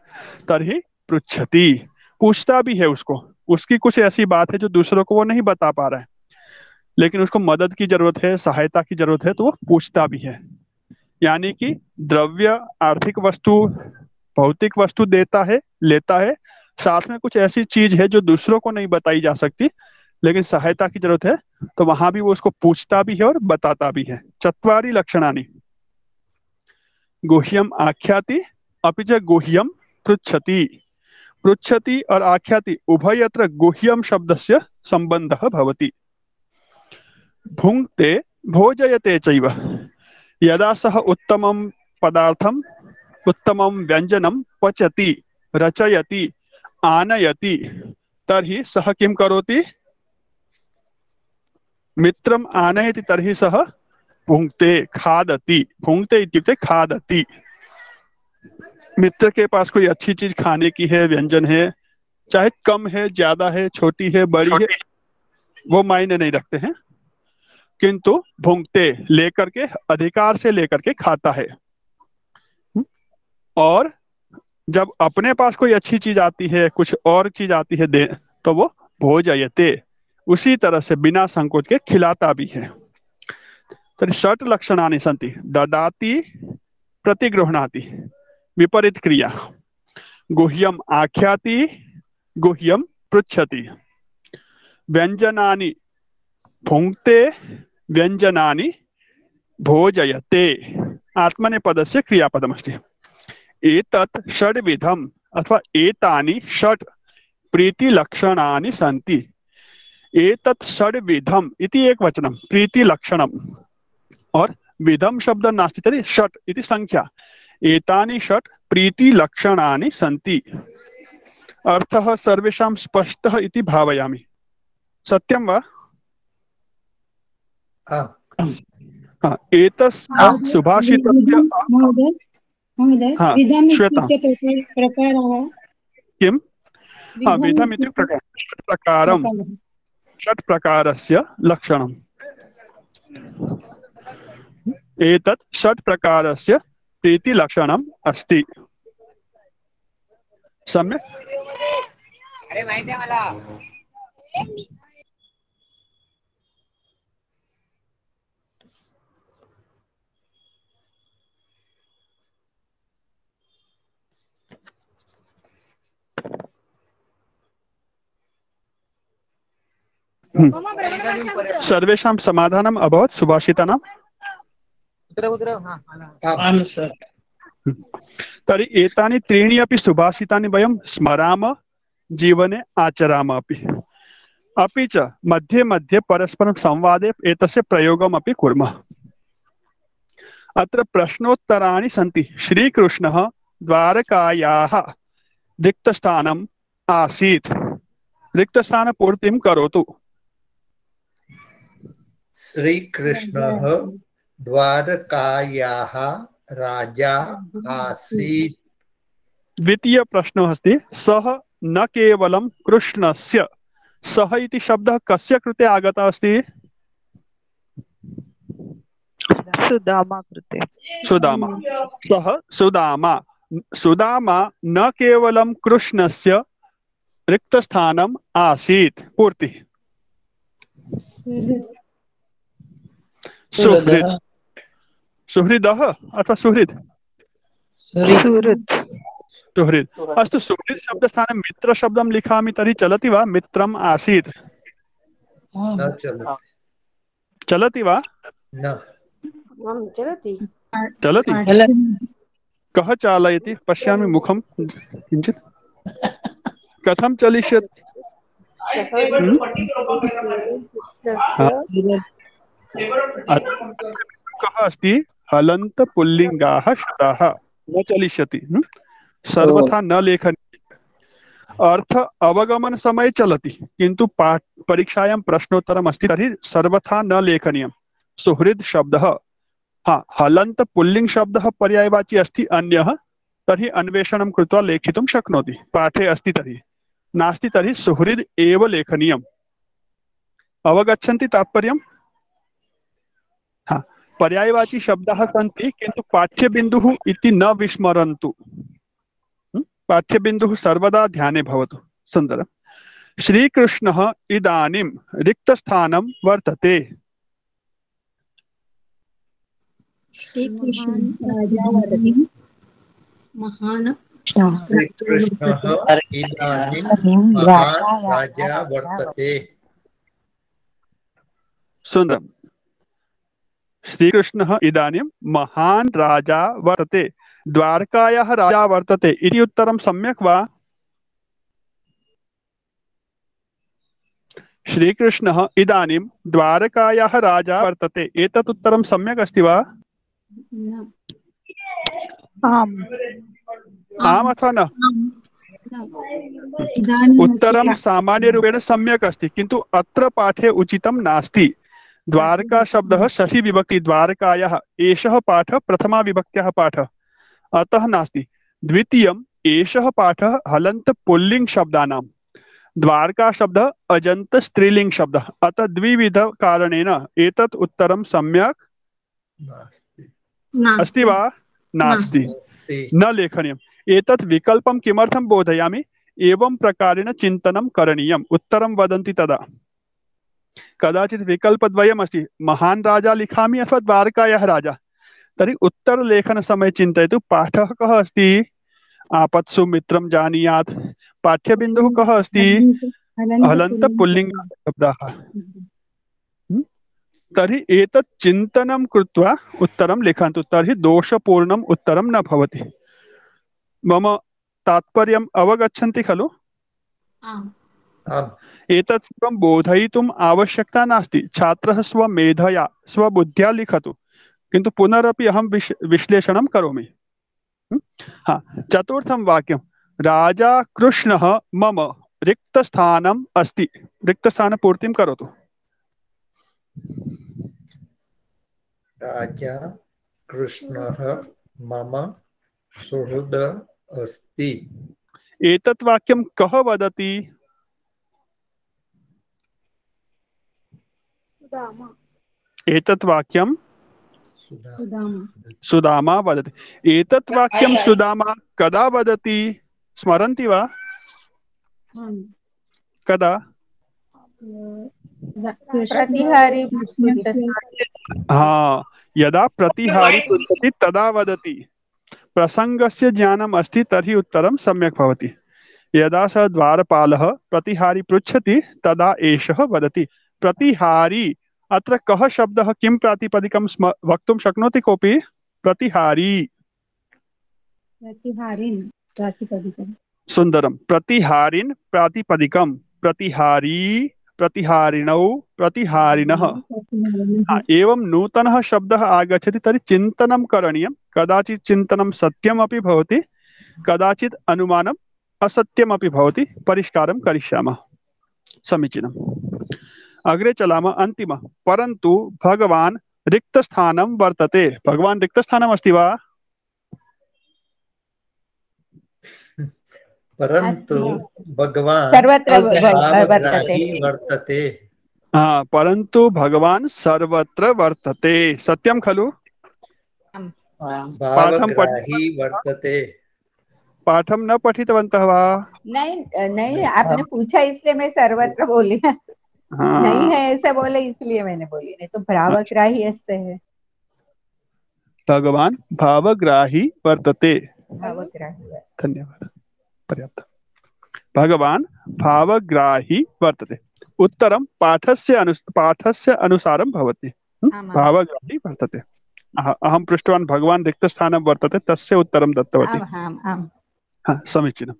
तभी पृच्छति, पूछता भी है उसको। उसकी कुछ ऐसी बात है जो दूसरों को वो नहीं बता पा रहा है, लेकिन उसको मदद की जरूरत है, सहायता की जरूरत है, तो वो पूछता भी है। यानी कि द्रव्य, आर्थिक वस्तु, भौतिक वस्तु देता है, लेता है, साथ में कुछ ऐसी चीज है जो दूसरों को नहीं बताई जा सकती, लेकिन सहायता की जरूरत है, तो वहां भी वो उसको पूछता भी है और बताता भी है। चत्वारि लक्षणानि गुह्यम आख्याति अपि च गुह्यम पृच्छति। पृच्छति और आख्याति उभयत्र गुह्यम शब्दस्य संबंधः भवति। भुङ्क्ते भोजयते चैव। यदा सः उत्तमं पदार्थं, उत्तमं व्यञ्जनं पचति, रचयति, आनयति, तर्हि सः किं करोति? मित्रम आनयति, तर्हि सः भुङ्क्ते, खादति। भुङ्क्ते इत्युक्ते खादति। मित्र के पास कोई अच्छी चीज खाने की है, व्यंजन है, चाहे कम है, ज्यादा है, छोटी है, बड़ी है, वो मायने नहीं रखते हैं, किंतु भुङ्क्ते लेकर के, अधिकार से लेकर के खाता है। और जब अपने पास कोई अच्छी चीज आती है, कुछ और चीज आती है दे, तो वो भोजयते, उसी तरह से बिना संकोच के खिलाता भी है। तो षट् लक्षणानि सन्ति। ददाति, प्रतिगृह्णाति, विपरीत क्रिया। गुह्यम आख्याति, गुह्यम पृच्छति। व्यंजनानि भुङ्क्ते, व्यंजनानि भोजयते। आत्मनेपदस्य क्रियापदमस्ति। एतत् षड्विधम् अथवा एतानि षट् प्रीतिलक्षणानि सन्ति। एतत् षड्विधम् इति एक वचनम, प्रीतिलक्षणम्, और विधम शब्द नास्ति, तर्हि षट् इति संख्या। एतानि षट् प्रीतिलक्षणानि सन्ति। अर्थः सर्वेषां स्पष्टः इति भावयामि। सत्यं वा? एतस्य सुभाषितस्य हाँ, श्वेता प्रकारः किं? हाँ, विधम् इत्युक्ते प्रकारं, षट् प्रकारस्य लक्षणम्। एतत् षट् प्रकारस्य प्रीतिलक्षणम् अस्ति। सम्यक्? सर्वेषां समाधानम् अभवत् सुभाषितानां? तर्हि एतानि त्रीणि अपि सुभाषितानि वयं स्मराम, जीवने आचरामपि। अपि च मध्ये मध्ये परस्परं संवादे एतस्य प्रयोगमपि कुर्मः। अत्र प्रश्नोत्तराणि सन्ति। श्रीकृष्णः द्वारकायाः रिक्तस्थानम् आसीत्। रिक्तस्थानपूर्तिं करोतु। श्रीकृष्णः द्वारकायाः राजा आसीत्। द्वितीय प्रश्नः अस्ति सः न केवलं कृष्णस्य। सः इति शब्दः कस्य कृते आगतः अस्ति? सुदामा कृते। सुदामा। सः सुदामा। सुदामा न केवलं कृष्णस्य रिक्तस्थानम् आसीत्। पूर्तिः। सुहृद। सुहृदः अथवा सुहृद? सुहृद। सुहृद। अस्तु, सुहृद शब्दस्थाने मित्र शब्दं लिखामि तर्हि चलति वा? मित्रम् आसीत् न चलति। चलति वा? न चलति। चलति। कः चालयति? पश्यामि मुखं किञ्चित्। कथं चलिष्यति? कः अस्ति? हलन्त पुल्लिङ्गाः शतः। न चलिष्यति। सर्वथा न लेखनीय। अर्थ अवगमन समय चलति किन्तु परीक्षायां प्रश्नोत्तरम् अस्ति तर्हि सर्वथा न लेखनीयम्। सुहृद शब्दः, हाँ, हलन्त पुल्लिङ्ग शब्दः पर्यायवाची अस्ति अन्यः, तर्हि अन्वेषणं कृत्वा लेखितुं शक्नोति। पाठे अस्ति तर्हि, नास्ति तर्हि सुहृद एव लेखनीयम्। अवगच्छन्ति तात्पर्यम्? हाँ, पर्यायवाची शब्दाः सन्ति किन्तु पाठ्यबिन्दुः इति न विस्मरन्तु। पाठ्यबिन्दुः सर्वदा ध्याने भवतु। सुन्दरम्। श्रीकृष्णः इदानीं रिक्तस्थानं वर्तते। महान् श्रीकृष्णः इदानीं महान् राजा वर्तते। सुन्दरम्। श्रीकृष्णः इदानीं महान् राजा वर्तते। द्वारकायाः राजा वर्तते इति उत्तरं सम्यक् वा? श्रीकृष्णः इदानीं द्वारकायाः राजा वर्तते, एतत् उत्तरं सम्यक् अस्ति वा? आम्। आम् अथवा न? उत्तरं सामान्यरूपेण सम्यक् अस्ति किन्तु अत्र पाठे उचितं नास्ति। द्वारका शब्दः षष्ठी विभक्ति द्वारकायाः, एषः पाठः प्रथमा विभक्त्याः पाठः, अतः नास्ति। द्वितीयम्, एषः पाठः हलन्त पुल्लिङ्ग शब्दानां। द्वारका शब्दः अजन्त स्त्रीलिङ्ग शब्दः, अतः द्विविध कारणेन एतत् उत्तरं सम्यक् अस्ति वा? नास्ति। न लेखनीयम्। एतत् विकल्पं किमर्थं बोधयामि? एवं प्रकारेण चिन्तनं करणीयम्। उत्तरं वदन्ति तदा। कदाचित् विकल्पद्वयम् अस्ति, महान् राजा लिखामि अथवा द्वारकायाः राजा। तर्हि उत्तरलेखनसमये चिन्तयतु पाठः कः अस्ति? आपत्सु मित्रं जानीयात्। पाठ्यबिन्दुः कः अस्ति? हलन्त पुल्लिङ्ग शब्दाः। तर्हि एतत् चिन्तनं कृत्वा उत्तरं लिखन्तु, तर्हि दोषपूर्णम् उत्तरं न भवति। मम तात्पर्यम् अवगच्छन्ति खलु? एतत् सर्वं बोधयितुम् आवश्यकता नास्ति। छात्रः स्वमेधया स्वबुद्ध्या लिखतु, किन्तु पुनरपि अहं विश्लेषणं करोमि। हाँ, चतुर्थं वाक्यं, राजा कृष्णः मम रिक्तस्थानम् अस्ति। रिक्तस्थानपूर्तिं करोतु। राजा कृष्णः मम सुहृद अस्ति। एतत् वाक्यं कः वदति? एतत् वाक्यं सुदामा वदति। एतत् वाक्यं सुदामा कदा वदति? स्मरन्ति वा? कदा? हाँ, यदा प्रतिहारी पृच्छति तदा वदति। प्रसंगस्य ज्ञानम् अस्ति तर्हि उत्तरं सम्यक् भवति। यदा सः द्वारपालः प्रतिहारी पृच्छति तदा एषः वदति। प्रतिहारी, अत्र कः शब्दः? किं प्रातिपदिकं वक्तुं शक्नोति कोऽपि? प्रतिहारी। प्रतिहारी प्रातिपदिकं। सुंदरम। प्रतिहारिन प्रातिपदिकम प्रतिहारी प्रतिहारिणौ प्रतिहारिणः। एवं नूतनः शब्दः आगच्छति तर्हि चिन्तनं करणीयं। कदाचित् चिन्तनं सत्यमपि भवति, कदाचित् अनुमानम् असत्यमपि भवति। परिष्कारं करिष्यामः। समीचीनम्। अग्रे चलामः। अन्तिमः। परन्तु भगवान् रिक्तस्थानं वर्तते। भगवान् रिक्तस्थानम् अस्ति वा? परन्तु भगवान् सर्वत्र भावग्राही वर्तते। हाँ, परन्तु भगवान् सर्वत्र वर्तते। सत्यं खलु? भावग्राही वर्तते। पाठं न पठितवन्तः वा? नहीं नहीं, आपने पूछा इसलिए मैं सर्वत्र बोली। हाँ। नहीं है ऐसा बोले इसलिए मैंने बोली, नहीं तो भावग्राही असते है। भगवान् भावग्राही वर्तते। भावग्राही। धन्यवाद, पर्याप्त। भगवान् भावग्राही वर्तते। उत्तरं पाठस्य अनुसारं भवति। भावग्राही वर्तते। अहं पृष्टवान् भगवान् रिक्तस्थानं वर्तते, तस्य उत्तरं दत्तवती। समीचीनम्।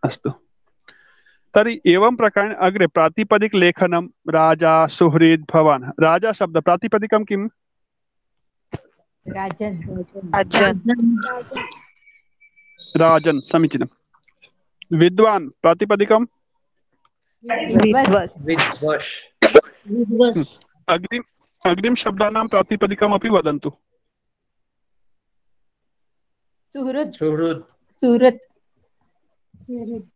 अस्तु, तर्हि एवं प्रकारेण अग्रे प्रातिपदिक लेखनं। राजा, सुहृद, भवान्। राजा शब्द प्रातिपदिकं किम्? राजन। राजन। समीचीनम्। विद्वान् प्रातिपदिकं? अग्रिम शब्दानां प्रातिपदिकम् अपि वदन्तु। सुहृद। सुहृद। सुहृद।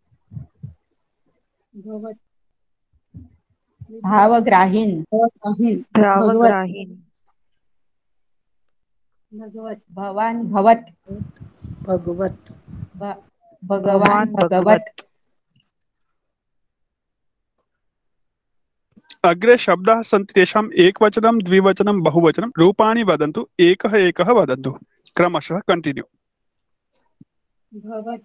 भावग्राहीन। भावग्राहीन। भवान भवत। भगवत। भगवान भगवत। अग्रे शब्दाः सन्ति, तेषाम् एकवचनं, द्विवचनं, बहुवचनं। रूपाणि वदन्तु। एकः एकः वदन्तु। क्रमशः कंटिन्यू। भवत्,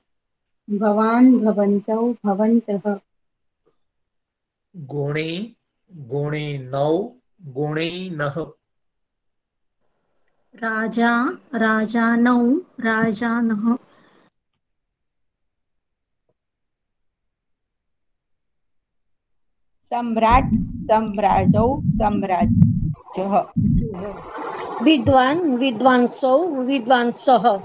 भवान्, भवन्तौ, भवन्तः। गुणी, गुणिनौ, गुणिनः। राजा, राजानौ, राजानः। सम्राट, सम्राजौ, सम्राजः। विद्वान्, विद्वांसौ, विद्वांसः।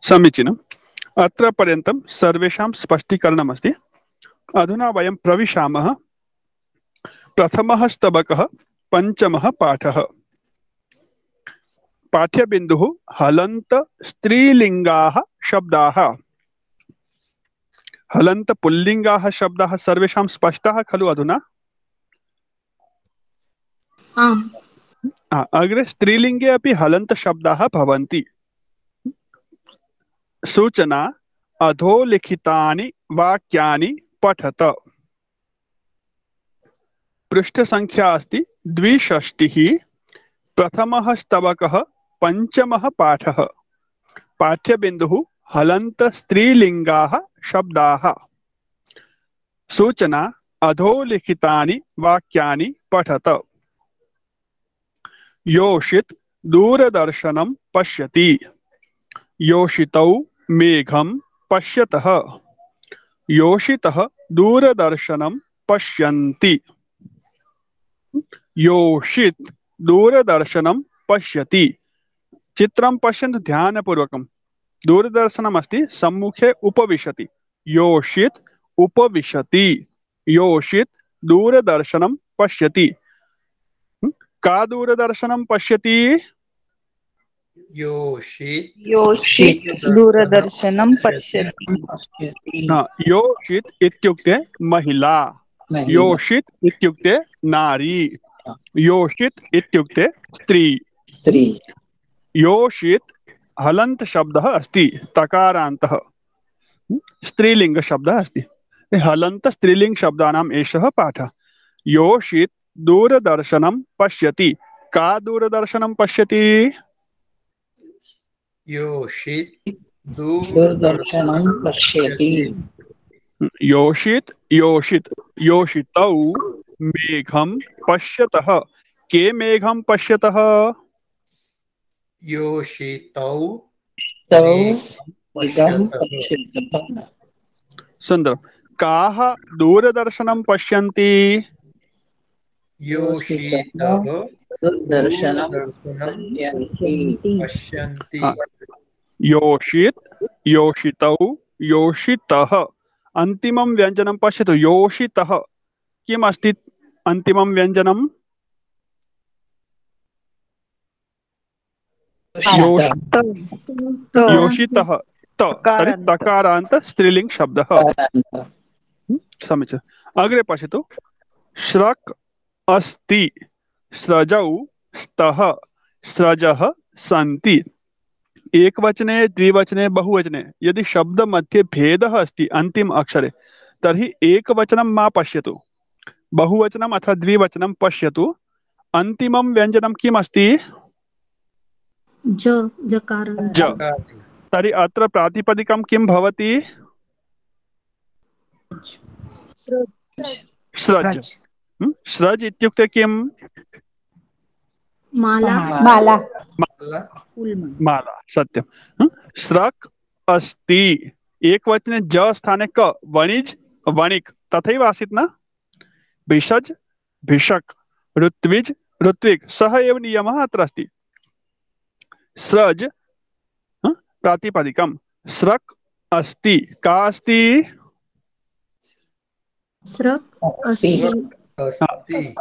समीचीनम्। अत्र पर्यन्तं सर्वेषां स्पष्टीकरणमस्ति। अधुना वयं प्रविशामः प्रथमः स्तबकः, पञ्चमः पाठः। पाठ्यबिन्दुः हलन्त स्त्रीलिङ्गाः शब्दाः। हलन्त पुल्लिङ्गाः शब्दाः सर्वेषां स्पष्टाः खलु अधुना? आम्। अग्रे स्त्रीलिङ्गे अपि हलन्त शब्दाः भवन्ति। सूचना अधोलिखितानि वाक्यानि पठत। पृष्ठसंख्या अस्ति 62। प्रथमः स्तबकः, पञ्चमः पाठः। पाठ्यबिन्दुः हलन्त स्त्रीलिङ्गाः शब्दाः। सूचना अधोलिखितानि वाक्यानि पठत। योषित् दूरदर्शनं पश्यति। योषितौ मेघं पश्यतः। योषितः दूरदर्शनं पश्यन्ति। योषित् दूरदर्शनं पश्यति। चित्रं पश्यन्तु ध्यानपूर्वकं। दूरदर्शनम् अस्ति, सम्मुखे उपविशति। योषित् उपविशति। योषित् दूरदर्शनं पश्यति। का दूरदर्शनं पश्यति? योषित् दूरदर्शनं पश्यति। योषित् इत्युक्ते महिला। योषित् इत्युक्ते नारी। योषित् इत्युक्ते स्त्री। योषित् हलन्त शब्दः अस्ति, तकारान्तः। स्त्रीलिंग शब्दः अस्ति। हलन्त स्त्रीलिंग शब्दानाम् एषः पाठः। योषित् दूरदर्शनं पश्यति। का दूरदर्शनं पश्यति? योषित् दूरदर्शनं पश्यति। योषित्, योषित्, योषितौ मेघं पश्यतः। के मेघं पश्यतः? योषितौ मेघं पश्यतः। सुंदर। काः दूरदर्शनं पश्यन्ति? योषितः दूरदर्शनं पश्यन्ति। योषित, योषितौ, योषितः। अन्तिमं व्यञ्जनं पश्यतु। योषितः किम् अस्ति अन्तिमं व्यञ्जनं? योषितः त, तर्हि तकारान्त स्त्रीलिंग शब्दः। समीचीनम्। अग्रे पश्यतु। श्रक् अस्ति, स्रजौ स्तः, स्रजः सन्ति। एकवचने, द्विवचने, बहुवचने यदि शब्द मध्ये भेदः अस्ति अन्तिम अक्षरे तर्हि एकवचनं मा पश्यतु, बहुवचनम् अथवा द्विवचनं पश्यतु। अन्तिमं व्यञ्जनं किम् अस्ति? जकारान्त। ज। तर्हि अत्र प्रातिपदिकं किं भवति? स्रज। स्रज इत्युक्ते किम्? माला। माला। माला, सत्यं। श्रक् अस्ति, एकवचने ज स्थाने क, वणिज वणिक तथैव आसीत् न? भिषज भिषक्, ऋत्विज ऋत्विक्, सः एव नियमः अत्र अस्ति। स्रज प्रातिपदिकं, श्रक् अस्ति, का अस्ति? स्रक् अस्ति।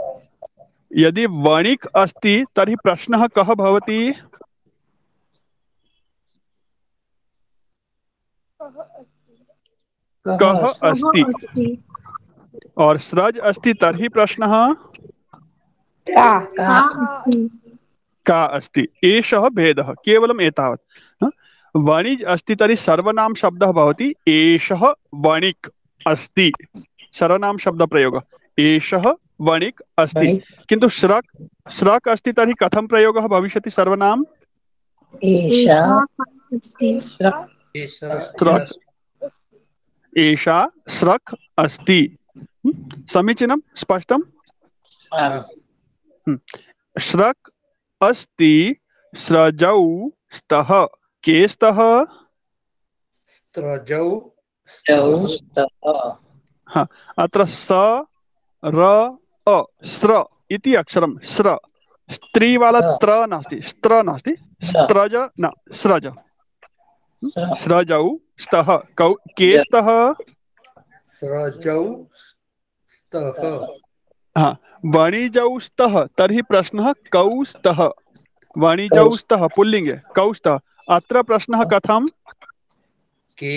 यदि वणिक् अस्ति तर्हि प्रश्नः कः भवति? कः अस्ति? और स्रज अस्ति तर्हि प्रश्नः का अस्ति? एषः भेदः, केवलम् एतावत्। वणिज् अस्ति तर्हि सर्वनाम शब्दः भवति एषः वणिक् अस्ति, सर्वनाम शब्द प्रयोग एषः वणिक् अस्ति। किन्तु श्रक् अस्ति तर्हि कथं प्रयोगः भविष्यति? सर्वनाम एषा श्रक् अस्ति। समीचीनं, स्पष्टं? श्रक् अस्ति, स्रजौ स्तः, के स्तः? स्रजौ स्तः। हाँ, अत्र स र अ स्र इति अक्षरं स्र, स्त्री वाला त्र नास्ति, स्त्र नास्ति, स्त्रज न, स्रज। स्रजौ स्तः, के स्तः? स्रजौ स्तः। हाँ, वणिजौ स्तः तर्हि प्रश्नः कौ स्तः? वणिजौ स्तः पुल्लिंगे, कौ स्तः? अत्र प्रश्नः कथं? के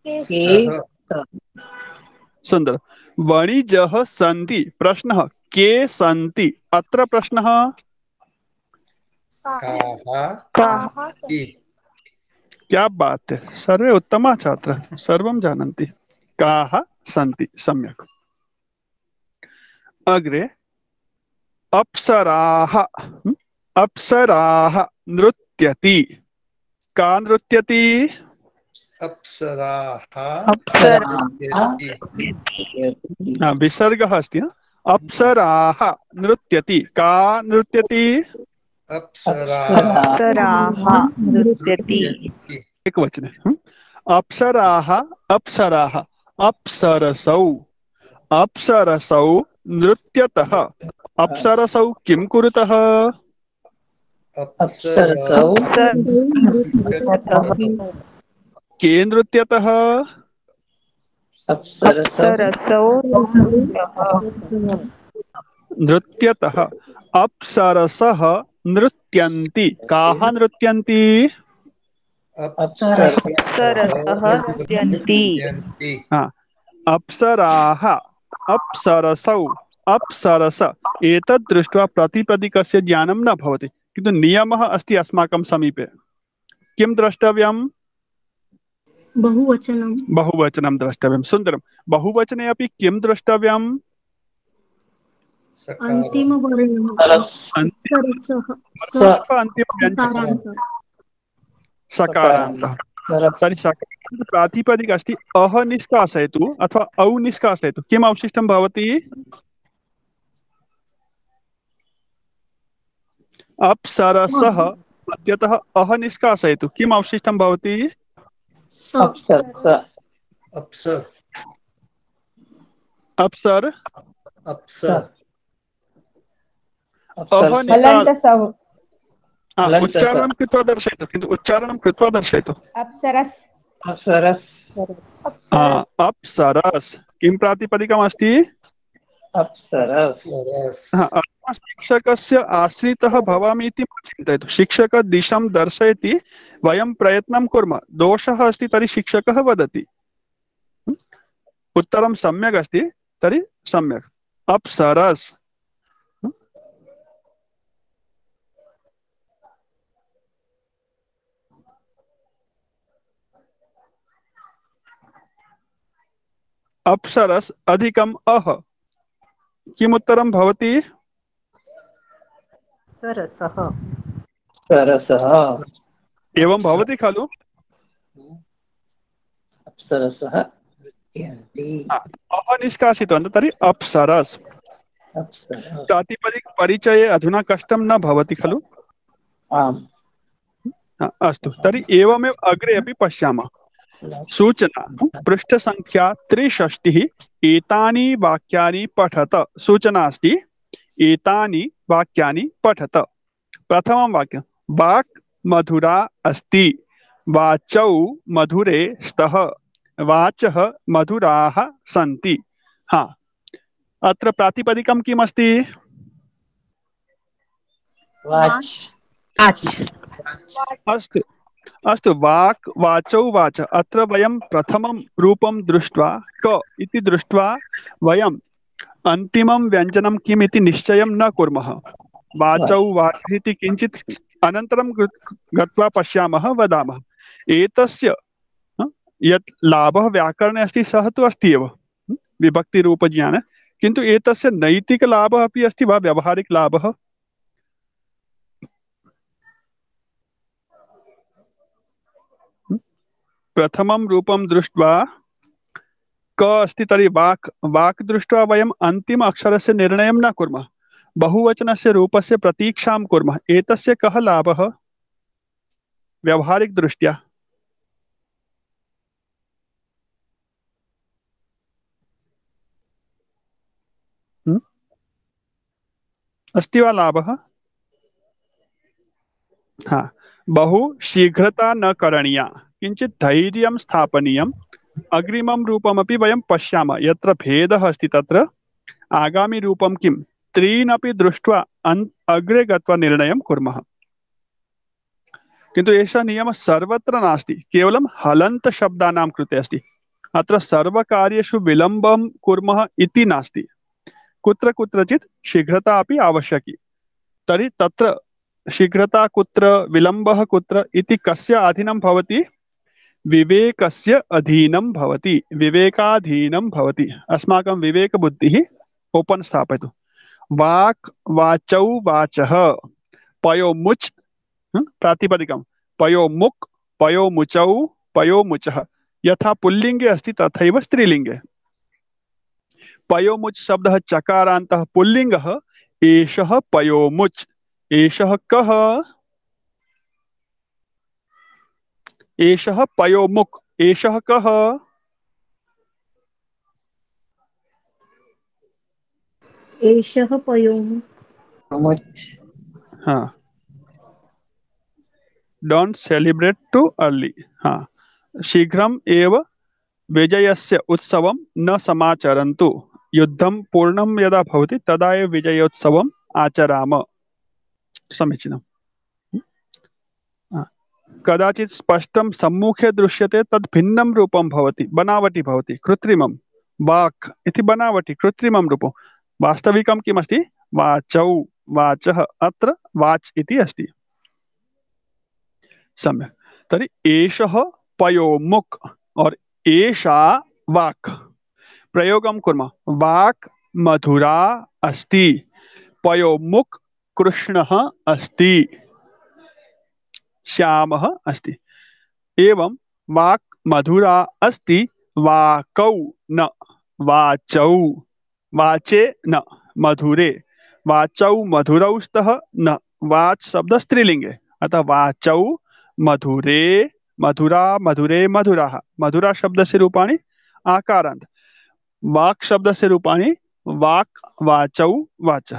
स्तः। सुंदर। वणिजः सन्ति, प्रश्नः के सन्ति? अत्र प्रश्नः क्या बात है, सर्वे उत्तमा छात्र, सर्वं जानन्ति। काः सन्ति, सम्यक्। अग्रे अप्सराः, अप्सराः नृत्यति, का नृत्यति? विसर्गः अस्ति। अप्सराः नृत्यति, का नृत्यति? एकवचने। अप्सराः, अप्सराः, अप्सरसौ, अप्सरसौ नृत्यतः, अप्सरसौ किं कुरुतः? के नृत्यतः? नृत्यतः। अप्सरसः नृत्यन्ति, काः नृत्यन्ति? हाँ, अप्सराः, अप्सरसौ, अप्सरस। एतद् दृष्ट्वा प्रतिपदिकस्य ज्ञानं न भवति, किन्तु नियमः अस्ति अस्माकं समीपे। किं द्रष्टव्यं? बहुवचनं। बहुवचनं द्रष्टव्यं। सुन्दरं। बहुवचने अपि किं द्रष्टव्यं? सकारान्तः। तर्हि सकारान्त प्रातिपदिक अस्ति अह निष्कासयतु अथवा औ निष्कासयतु, किम् अवशिष्टं भवति? अप्सरसः अद्यतः अह निष्कासयतु। किम् अवशिष्टं भवति? अप्सर अप्सर अप्सर उच्चारणं कृत्वा दर्शयतु, किन्तु उच्चारणं कृत्वा दर्शयतु। अप्सरस् अप्सरस् किं प्रातिपदिकमस्ति? अप्सरस्। शिक्षकस्य आश्रितः भवामि इति मा चिन्तयतु। शिक्षकः दिशं दर्शयति, वयं प्रयत्नं कुर्मः, दोषः अस्ति तर्हि शिक्षकः वदति, उत्तरं सम्यक् अस्ति तर्हि सम्यक्। अप्सरस् अप्सरस् अधिकम् अह, किम् उत्तरं भवति? सरसः। सरसः एवं भवति खलु? अप्सरसः अह निष्कासितवन्तः, तर्हि अप्सरस्। प्रातिपदिक परिचये अधुना कष्टं न भवति खलु? आम्। अस्तु, तर्हि एवमेव अग्रे अपि पश्यामः। सूचना पृष्ठसंख्या 63। एतानि वाक्यानि पठत। सूचना अस्ति एतानि वाक्यानि पठत। प्रथमं वाक्यं वाक् मधुरा अस्ति, वाचौ मधुरे स्तः, वाचः मधुराः सन्ति। हाँ, अत्र प्रातिपदिकं किम् अस्ति? अस्तु अस्तु, वाक् वाचौ वाच। अत्र वयं प्रथमं रूपं दृष्ट्वा क इति दृष्ट्वा वयं अन्तिमं व्यञ्जनं किम् इति निश्चयं न कुर्मः। वाचौ वाच इति किञ्चित् अनन्तरं गत्वा पश्यामः, वदामः। एतस्य यत् लाभः व्याकरणे अस्ति सः तु अस्ति एव, विभक्तिरूपज्ञाने, किन्तु एतस्य नैतिकलाभः अपि अस्ति वा, व्यावहारिकलाभः? प्रथमं रूपं दृष्ट्वा क अस्ति तर्हि वाक्, वाक् दृष्ट्वा वयम् अन्तिम अक्षरस्य निर्णयं न कुर्मः, बहुवचनस्य रूपस्य प्रतीक्षां कुर्मः। एतस्य कः लाभः व्यावहारिक दृष्ट्या? अस्ति वा लाभः? हाँ, बहु शीघ्रता न करणीया, किञ्चित् धैर्यं स्थापनीयम्। अग्रिमं रूपमपि वयं पश्यामः, यत्र भेदः अस्ति तत्र आगामि रूपं किं, त्रीनपि दृष्ट्वा अग्रे गत्वा निर्णयं कुर्मः। किन्तु एषः नियमः सर्वत्र नास्ति, केवलं हलन्तशब्दानां कृते अस्ति। अत्र सर्वकार्येषु विलम्बं कुर्मः इति नास्ति, कुत्र कुत्रचित् शीघ्रता अपि आवश्यकी। तर्हि तत्र शीघ्रता कुत्र, विलम्बः कुत्र इति कस्य अधीनं भवति? विवेकस्य अधीनं भवति, विवेकाधीनं भवति। अस्माकं विवेकबुद्धिः ओपन् स्थापयतु। वाक् वाचौ वाचः, पयोमुच् प्रातिपदिकं, पयोमुक् पयोमुचौ पयोमुचः। यथा पुल्लिङ्गे अस्ति तथैव स्त्रीलिङ्गे। पयोमुच् शब्दः चकारान्तः पुल्लिङ्गः, एषः पयोमुच्। एषः कः? एषः पयोमुक्। एषः कः? एषः पयोमुक्। हाँ, डोंट सेलिब्रेट टू अर्ली। हाँ, शीघ्रम एव विजयस्य उत्सवं न समाचरन्तु, युद्धं पूर्णं यदा भवति तदा एव विजयोत्सवम् आचराम। समीचीनम्। कदाचित् स्पष्टं सम्मुखे दृश्यते, तद् भिन्नं रूपं भवति, बनावटी भवति, कृत्रिमं। वाक् इति बनावटी कृत्रिमं रूपं, वास्तविकं किमस्ति? वाचौ वाचः, अत्र वाच् इति अस्ति। सम्यक्। तर्हि एषः पयोमुक् और एषा वाक्। प्रयोगं कुर्मः। वाक् मधुरा अस्ति, पयोमुक् कृष्णः अस्ति, श्यामः अस्ति। एवं वाक् मधुरा अस्ति, वाकौ न, वाचौ, वाचे न, मधुरे, वाचौ मधुरौ स्तः न, वाच शब्द स्त्रीलिंगे, अतः वाचौ मधुरे मधुरा मधुरे मधुराः। मधुरा शब्द से रूपाणि आकारान्त, वाक् शब्द से रूपाणि वाक् वाचौ वाच।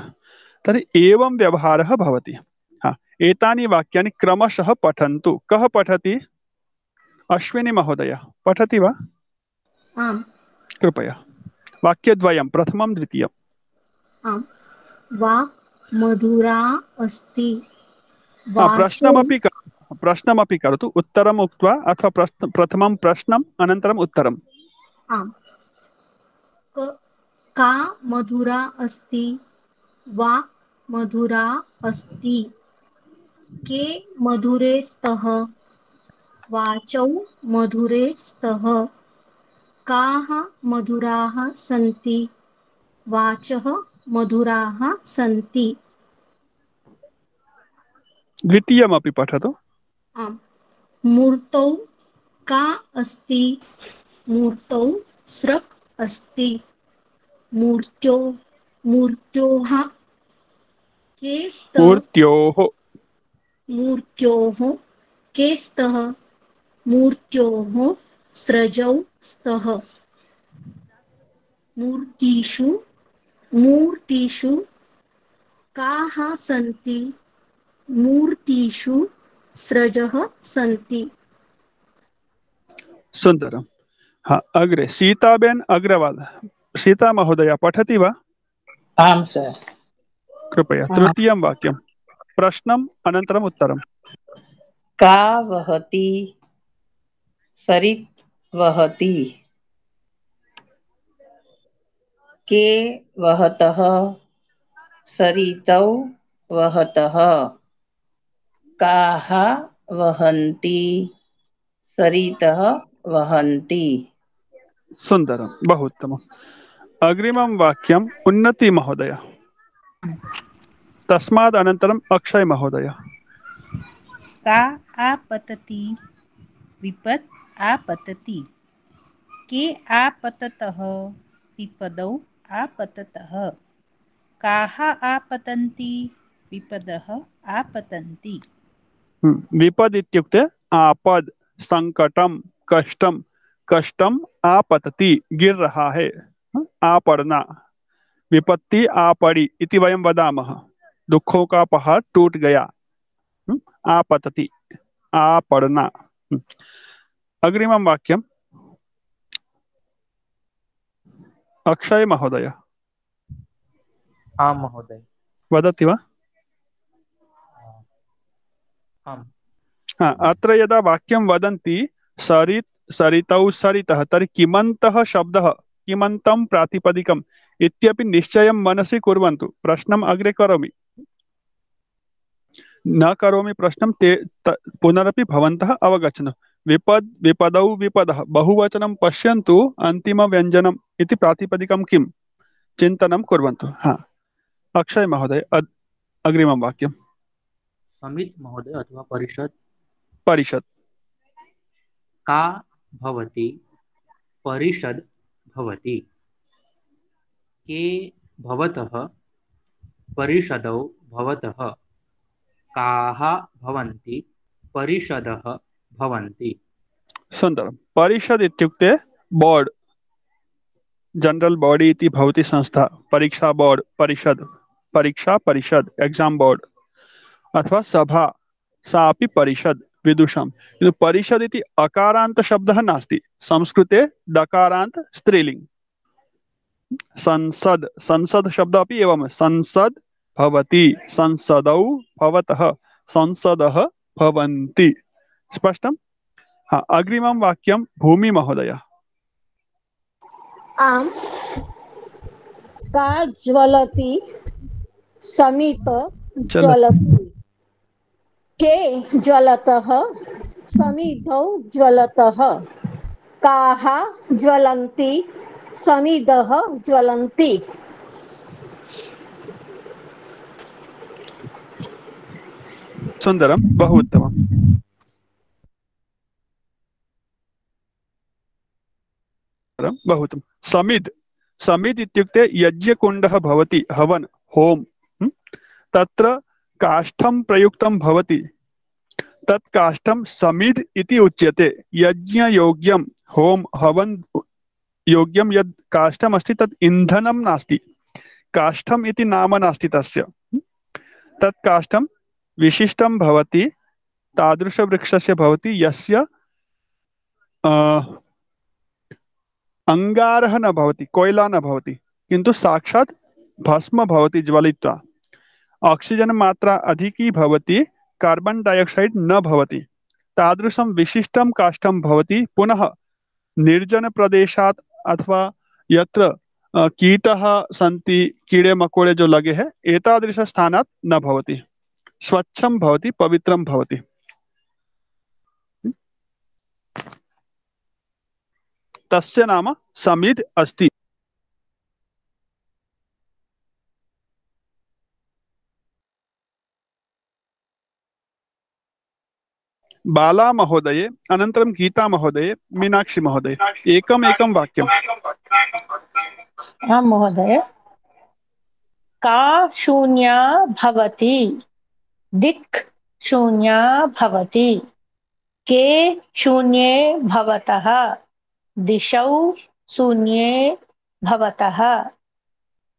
तर्हि एवं व्यवहारः भवति। हाँ, एतानि वाक्यानि क्रमशः पठन्तु। कः पठति? अश्विनी महोदय पठति वा? आम्। कृपया वाक्यद्वयं, प्रथमं द्वितीयम्। आम्। वाक् मधुरा अस्ति। प्रश्नमपि करोतु, उत्तरम् उक्त्वा, अथवा प्रथमं प्रश्नम् अनन्तरम् उत्तरम्। आम्। का मधुरा अस्ति? वाक् मधुरा अस्ति। के मधुरे स्तः? वाचौ मधुरे स्तः। काः मधुराः सन्ति? वाचः मधुराः सन्ति। द्वितीयमपि पठतु। आम्। मूर्तौ का अस्ति? मूर्तौ सृक् अस्ति। मूर्त्योः के स्तः? मूर्त्योः के स्तः? मूर्त्योः सृजौ स्तः। मूर्तिषु काः सन्ति? मूर्तिषु सृजः सन्ति। सुन्दरम्। हाँ, अग्रे सीताबेन अग्रवाल, सीता महोदया पठति वा? आम् सर्। कृपया तृतीयं वाक्यं, प्रश्नम् अनन्तरम् उत्तरम्। का वहति? सरित् वहति। के वहतः? सरितौ वहतः। काः वहन्ति? सरितः वहन्ति। सुन्दरं, बहु उत्तमम्। अग्रिमं वाक्यम् उन्नति महोदय, तस्माद् अनन्तरम् अक्षय महोदय। का आपतति? विपत् आपतति। के आपततः? विपदौ आपततः। काः आपतन्ति? विपदः आपतन्ति। विपद इत्युक्ते आपद, संकटम, कष्टम। कष्टम आपतति, गिर रहा है, आपड़ना। विपत्ति आपड़ी इति वयं वदामः, दुखों का पहाड़ टूट गया। आपतति, आपड़ना। अग्रिमं वाक्यम् अक्षय महोदय। आं महोदय। वदति वा? आम्। अत्र यदा वाक्यं वदन्ति सरित् सरितौ सरितः, तर्हि किमन्तः शब्दः, किमन्तं प्रातिपदिकम् इत्यपि निश्चयं मनसि कुर्वन्तु। प्रश्नम् अग्रे करोमि, न करोमि प्रश्नं पुनरपि भवन्तः अवगच्छन्तु। विपद् विपदौ विपदः, बहुवचनं पश्यन्तु, अन्तिमव्यञ्जनम् इति प्रातिपदिकं किं, चिन्तनं कुर्वन्तु। हाँ, अक्षय महोदय अग्रिमं वाक्यं। समित् महोदय अथवा परिषद। परिषद। का भवति? परिषद भवति। के भवतः? परिषदौ भवतः। काः भवन्ति? परिषदः भवन्ति। सुन्दरं। परिषद इत्युक्ते बोर्ड, जनरल बॉडी इति भवति संस्था। परीक्षा बोर्ड, परिषद, परीक्षा परिषद, एग्जाम बोर्ड, अथवा सभा, सा अपि परिषद, विदुषम। परिषद इति अकारान्त शब्दः नास्ति, संस्कृते दकारान्त स्त्रीलिंग। संसद, संसद शब्द अपि एवं, संसद भवति, संसदौ भवतः, संसदः भवन्ति। स्पष्टम्? हाँ, अग्रिमं वाक्यं भूमि महोदय। आम्। का ज्वलति? समित ज्वलति। के ज्वलतः? समिधौ ज्वलतः। काः ज्वलन्ति? समिधः ज्वलन्ति। सुन्दरं, बहु उत्तमम्। बहु उत्तमं। समिद्, समिद् इत्युक्ते यज्ञकुण्डः भवति, हवन, होम। तत्र काष्ठं प्रयुक्तं भवति तत् काष्ठं समिध इति उच्यते। यज्ञयोग्यं होम हवन योग्यं यद् काष्ठम् अस्ति तत् इन्धनं नास्ति, काष्ठम् इति नाम नास्ति तस्य। तत् काष्ठं विशिष्टं भवति, तादृशवृक्षस्य भवति यस्य अंगारः न भवति, कोयला न भवति, किन्तु साक्षात् भस्म भवति ज्वलित्वा। ऑक्सीजन मात्रा अधिकी भवति, कार्बन डाइऑक्साइड न भवति। तादृशं विशिष्टं काष्ठं भवति। पुनः निर्जन प्रदेशात् अथवा यत्र कीटः सन्ति, कीड़े मकोड़े जो लगे हैं, एतादृश स्थानात् न भवति, स्वच्छं भवति, पवित्रं भवति। तस्य नाम समिध अस्ति। बाला महोदये, अनन्तरं गीता महोदये, मीनाक्षी महोदये, एकं वाक्यम्। आं महोदय। का शून्या भवति, दिक् शून्या भवति, के शून्ये भवतः, दिशौ शून्ये भवतः,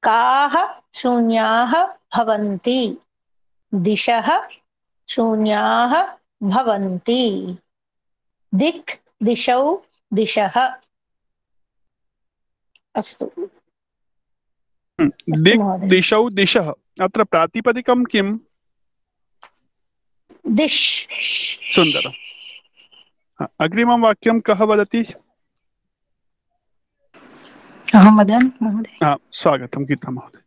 काः शून्याः भवन्ति, दिशः शून्याः भवन्ति, दिक् दिशौ दिशः। अस्तु। दिक् दिशौ दिशः, अत्र प्रातिपदिकं किम्? दिश्। सुन्दरम्। अग्रिमं वाक्यं कः वदति? अहं वदामि महोदय। स्वागतं गीता महोदय।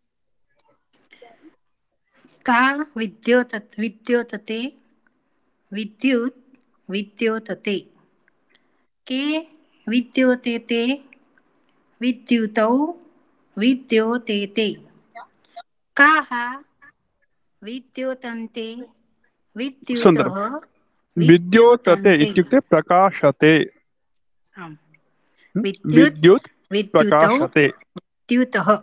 का विद्योतते विद्युत् विद्योतते, के विद्योतेते विद्युतौ विद्योतेते, काः विद्योतन्ते विद्युतः विद्योतते इत्युक्ते प्रकाशते। विद्युत् प्रकाशते। विद्युतः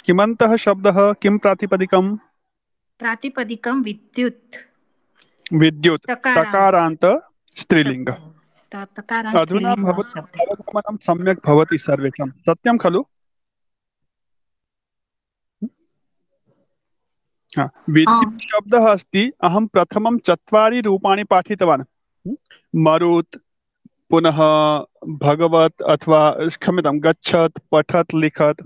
किमन्तः शब्दः, किं प्रातिपदिकम्? प्रातिपदिकं विद्युत्। विद्युत् तकारान्त स्त्रीलिंग। अधुना स्त्रीलिंग अवगमनं सम्यक् भवति सर्वेषां, सत्यं खलु? विद्युत् शब्दः अस्ति। अहं प्रथमं 4 रूपाणि पाठितवान्। मरुत्, पुनः भगवत् अथवा क्षम्यतां गच्छत्, पठत्, लिखत्,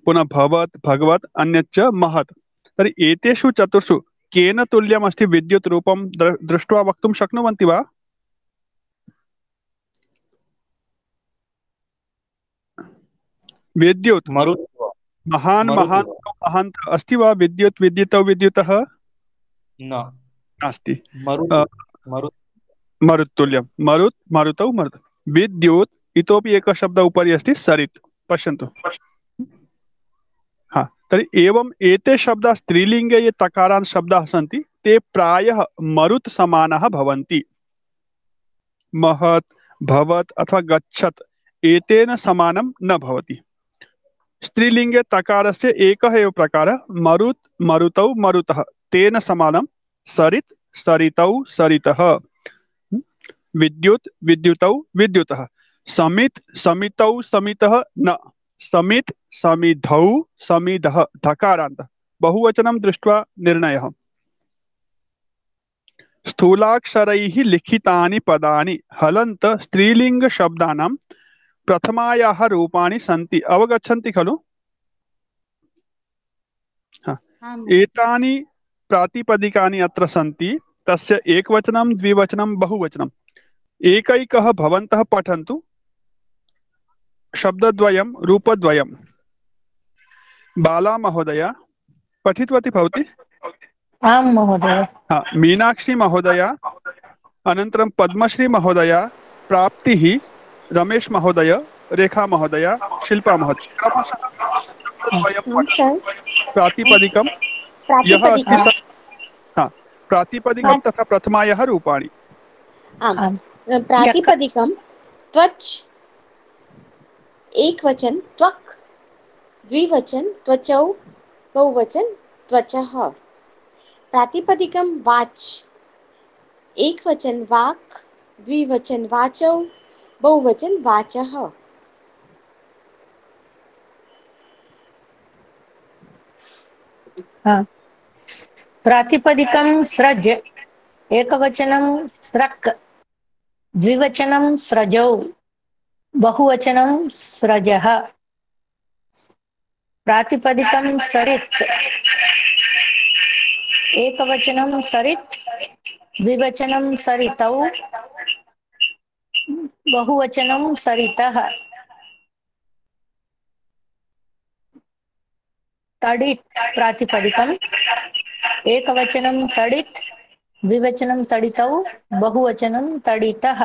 पुनः भवत्, भगवत्, अन्यच्च महत्। तर्हि एतेषु 4 केन तुल्यम् अस्ति विद्युत् रूपं दृष्ट्वा वक्तुं शक्नुवन्ति वा? विद्युत् महान् अस्ति वा? विद्युत् विद्युतौ विद्युतः नास्ति। मरुत्तुल्यं, मरुत् मरुतौ मरुत्। विद्युत् इतोपि एकः शब्दः उपरि अस्ति, सरित्। पश्यन्तु। तर्हि एवं एते शब्दाः स्त्रीलिङ्गे ये तकारान्त शब्दाः सन्ति ते प्रायः मरुत् समानाः भवन्ति। महत्, भवत् अथवा गच्छत् एतेन समानं न भवति। स्त्रीलिङ्गे तकारस्य एकः एव प्रकारः, मरुत् मरुतौ मरुतः, तेन समानं सरित् सरितौ सरितः, विद्युत् विद्युतौ विद्युतः। समित् समितौ समितः न, समित् समिधौ समिधः, धकारान्तः। बहुवचनं दृष्ट्वा निर्णयः। स्थूलाक्षरैः लिखितानि पदानि हलन्त स्त्रीलिङ्ग शब्दानां प्रथमायाः रूपाणि सन्ति। अवगच्छन्ति खलु? एतानि प्रातिपदिकानि अत्र सन्ति। तस्य एकवचनं, द्विवचनं, बहुवचनं। एकैकः भवन्तः पठन्तु। शब्दद्वयं, रूपद्वयं। बाला महोदय पठितवती भवती? आं महोदय। मीनाक्षी महोदय, अनन्तरं पद्मश्री महोदय, प्राप्तिः, रमेश महोदय, रेखा महोदय, शिल्पा महोदय। प्रातिपदिकं यः अस्ति प्रातिपदिकं तथा प्रथमायाः रूपाणि। प्रातिपदिकं त्वच्, एकवचन त्वक्, द्विवचन त्वचौ, बहुवचन त्वचः। प्रातिपदिकं वाच एकवचन वाक् द्विवचन वाचौ बहुवचन वाचः। प्रातिपदिकं स्रज एकवचनं स्रक् द्विवचनं स्रजौ बहुवचनं स्रजः। प्रातिपदिकं सरित् एकवचनं सरित् द्विवचनं सरितौ बहुवचनं सरितः। तडित् प्रातिपदिकम् एकवचनं तडित् द्विवचनं तडितौ बहुवचनं तडितः।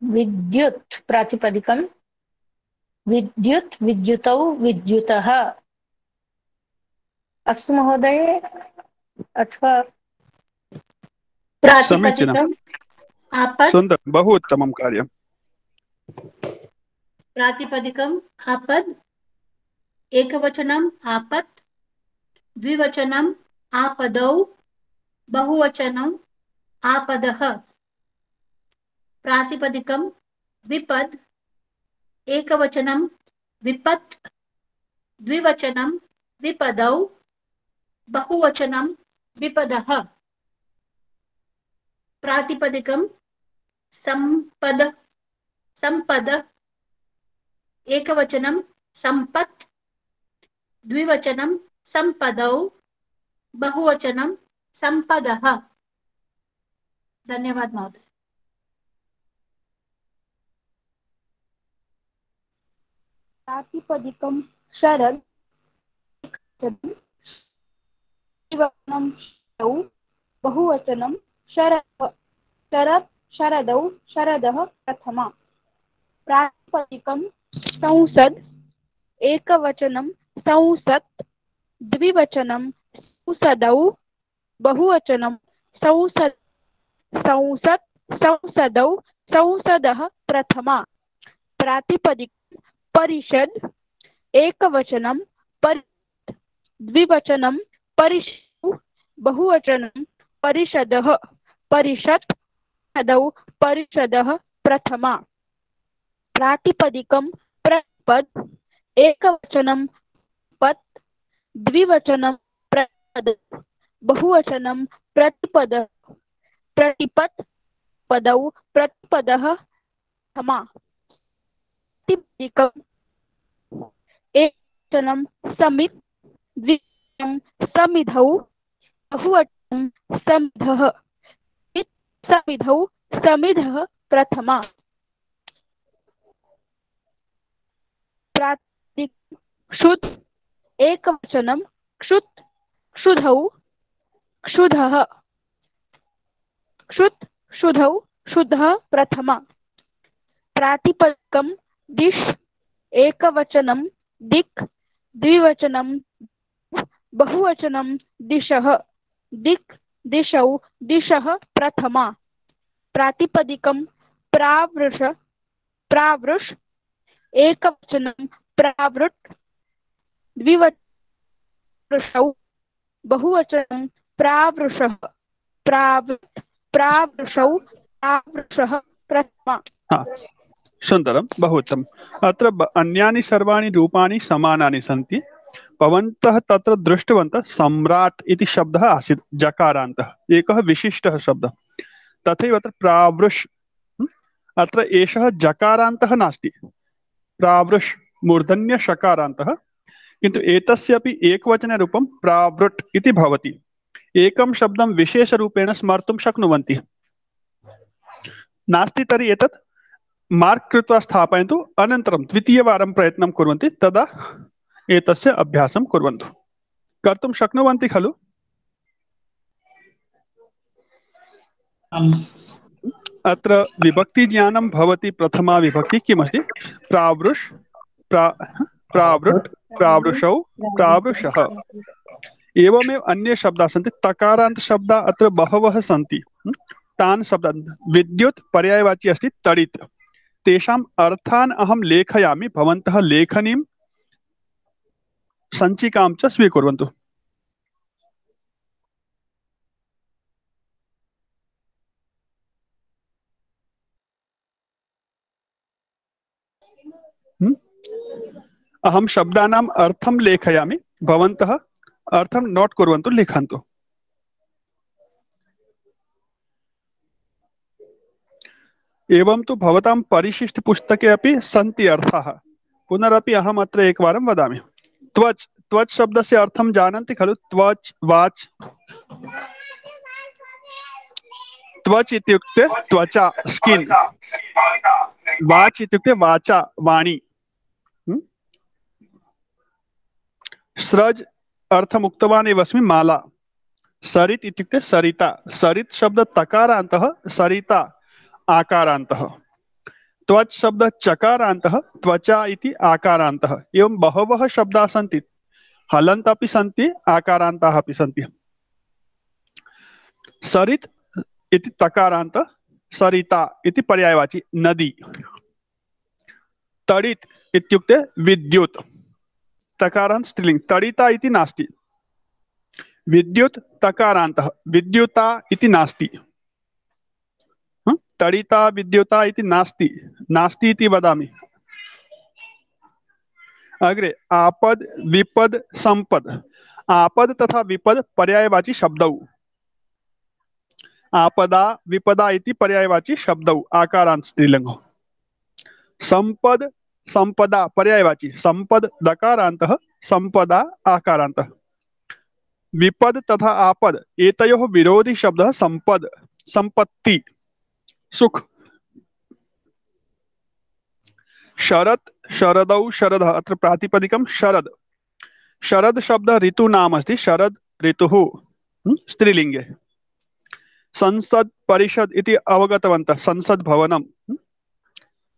विद्युत् प्रातिपदिकं विद्युत् विद्युतौ विद्युतः। अस्तु महोदय अथवा समीचीनम्, आपत् सुन्दर, बहु उत्तमं कार्यम्। प्रातिपदिकम् आपद् एकवचनम् आपत् द्विवचनम् आपदौ बहुवचनम् आपदः। प्रातिपदिकं विपद् एकवचनं विपत् द्विवचनं विपदौ बहुवचनं विपदः। प्रातिपदिकं संपद संपद एकवचनं संपत् द्विवचनं संपदौ बहुवचनं संपदः। धन्यवाद महोदय। प्रातिपदिकं शरद द्विवचनं शरौ बहुवचनं शरद शरत् शरदौ शरदः प्रथमा। प्रातिपदिकं संसद एकवचनं संसत् द्विवचनं संसदौ बहुवचनं संसद संसत् संसदौ संसदः प्रथमा। प्रातिपदिकं परिषद एकवचनं परिषद द्विवचनं परिषदौ बहुवचनं परिषदः परिषत् परिषदौ परिषदः प्रथमा। प्रातिपदिकं प्रतिपद एकवचनं पद द्विवचनं प्रतिपद बहुवचनं प्रतिपद प्रतिपद पदौ प्रतिपदः प्रथमा। प्रातिपदिकं एकवचनं समित् द्विवचनं समिधौ बहुवचनं समिधः समिधौ समिधः प्रथमा। प्रातिपदिकं क्षुत् एकवचनं क्षुत् क्षुधौ क्षुधः क्षुत् क्षुधौ क्षुधः प्रथमा। प्रातिपदिकं दिश एकवचनं दिक् द्विवचनं बहुवचनं दिशः दिक् दिशौ दिशः प्रथमा। प्रातिपदिकं प्रावृष प्रावृष एकवचनं प्रावृट् द्विवचनौ बहुवचनं प्रावृषः प्रावृट् प्रावृषौ प्रावृषः प्रथमा। सुन्दरं, बहु उत्तमम्। अत्र अन्यानि सर्वाणि रूपाणि समानानि सन्ति। भवन्तः तत्र दृष्टवन्तः सम्राट् इति शब्दः आसीत् जकारान्तः, एकः विशिष्टः शब्दः। तथैव अत्र प्रावृष् अत्र एषः जकारान्तः नास्ति, प्रावृष् मूर्धन्य शकारान्तः, किन्तु एतस्यापि एकवचनरूपं प्रावृट् इति भवति। एकं शब्दं विशेषरूपेण स्मर्तुं शक्नुवन्ति। नास्ति तर्हि एतत् मार्क् कृत्वा स्थापयन्तु, अनन्तरं द्वितीयवारं प्रयत्नं कुर्वन्ति, तदा एतस्य अभ्यासं कुर्वन्तु। कर्तुं शक्नुवन्ति खलु? अत्र विभक्तिज्ञानं भवति। प्रथमा विभक्ति किमस्ति? प्रावृष् प्रावृट् प्रावृषौ प्रावृषः। एवमेव अन्ये शब्दाः सन्ति, तकारान्त शब्दाः अत्र बहवः सन्ति। तान् शब्दान् विद्युत् पर्यायवाची अस्ति तडित्, तेषाम् अर्थान् अहं लेखयामि, भवन्तः लेखनीं सञ्चिकां च स्वीकुर्वन्तु। अहं शब्दानाम् अर्थं लेखयामि, भवन्तः अर्थं नोट् कुर्वन्तु, लिखन्तु। एवं तु भवतां परिशिष्टपुस्तके अपि सन्ति अर्थाः। पुनरपि अहम् अत्र एकवारं वदामि। त्वच्, त्वच् शब्दस्य अर्थं जानन्ति खलु? त्वच्, वाच्। त्वच् इत्युक्ते त्वचा, स्किन्। वाच् इत्युक्ते वाचा, वाणी। स्रज अर्थम् उक्तवान् एव अस्मि, माला। सरित् इत्युक्ते सरिता, सरित् शब्द तकारान्तः, सरिता आकारान्तः। त्वच् शब्द चकारान्तः, त्वचा इति आकारान्तः। एवं बहवः शब्दाः सन्ति, हलन्त अपि सन्ति, आकारान्ताः अपि सन्ति। सरित् इति तकारान्त, सरिता इति पर्यायवाची, नदी। तडित् इत्युक्ते विद्युत्, तकारान्त स्त्रीलिङ्ग, तडिता इति नास्ति। विद्युत् तकारान्तः, विद्युता इति नास्ति। तडिता विद्युता इति नास्ति, नास्ति इति वदामि। अग्रे आपद, विपद, संपद। आपद तथा विपद पर्यायवाची शब्दौ। आपदा विपदा इति पर्यायवाची शब्दौ, आकारान्त स्त्रीलिङ्गौ। संपद संपदा पर्यायवाची, संपद दकारान्तः, संपदा आकारान्तः। विपद तथा आपद एतयोः विरोधी शब्दः संपद, संपत्ति, सुख। शरत्, शरदौ, शरदः, अत्र प्रातिपदिकं शरद। शरद शब्द ऋतूनाम अस्ति, शरद ऋतुः स्त्रीलिङ्गे। संसद परिषद इति अवगतवन्तः, संसद भवनं,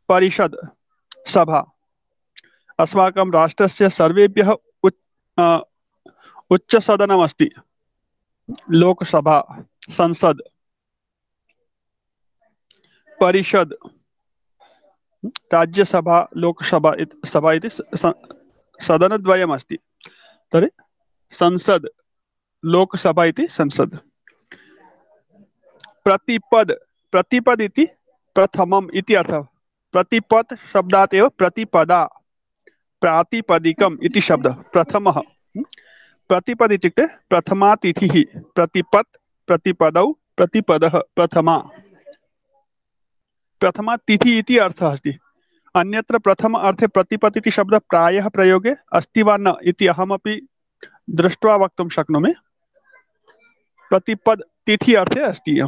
परिषद सभा। अस्माकं राष्ट्रस्य सर्वेभ्यः उच्च सदनमस्ति, लोकसभा, संसद। परिषद राज्यसभा, लोकसभा, सभा इति सदनद्वयमस्ति। तर्हि संसद, लोकसभा इति संसद। प्रतिपद, प्रतिपद इति प्रथमम् इति अर्थः। प्रतिपद शब्दात् एव प्रतिपदा, प्रातिपदिकम् इति शब्दः, प्रथमः। प्रतिपद इत्युक्ते प्रथमा तिथिः, प्रतिपद, प्रतिपदौ, प्रतिपदः, प्रथमा। प्रथमा तिथि इति अर्थः अस्ति। अन्यत्र प्रथम अर्थे प्रतिपद इति शब्दः प्रायः प्रयोगे अस्ति वा न इति अहमपि दृष्ट्वा वक्तुं शक्नोमि। प्रतिपद तिथि अर्थे अस्ति।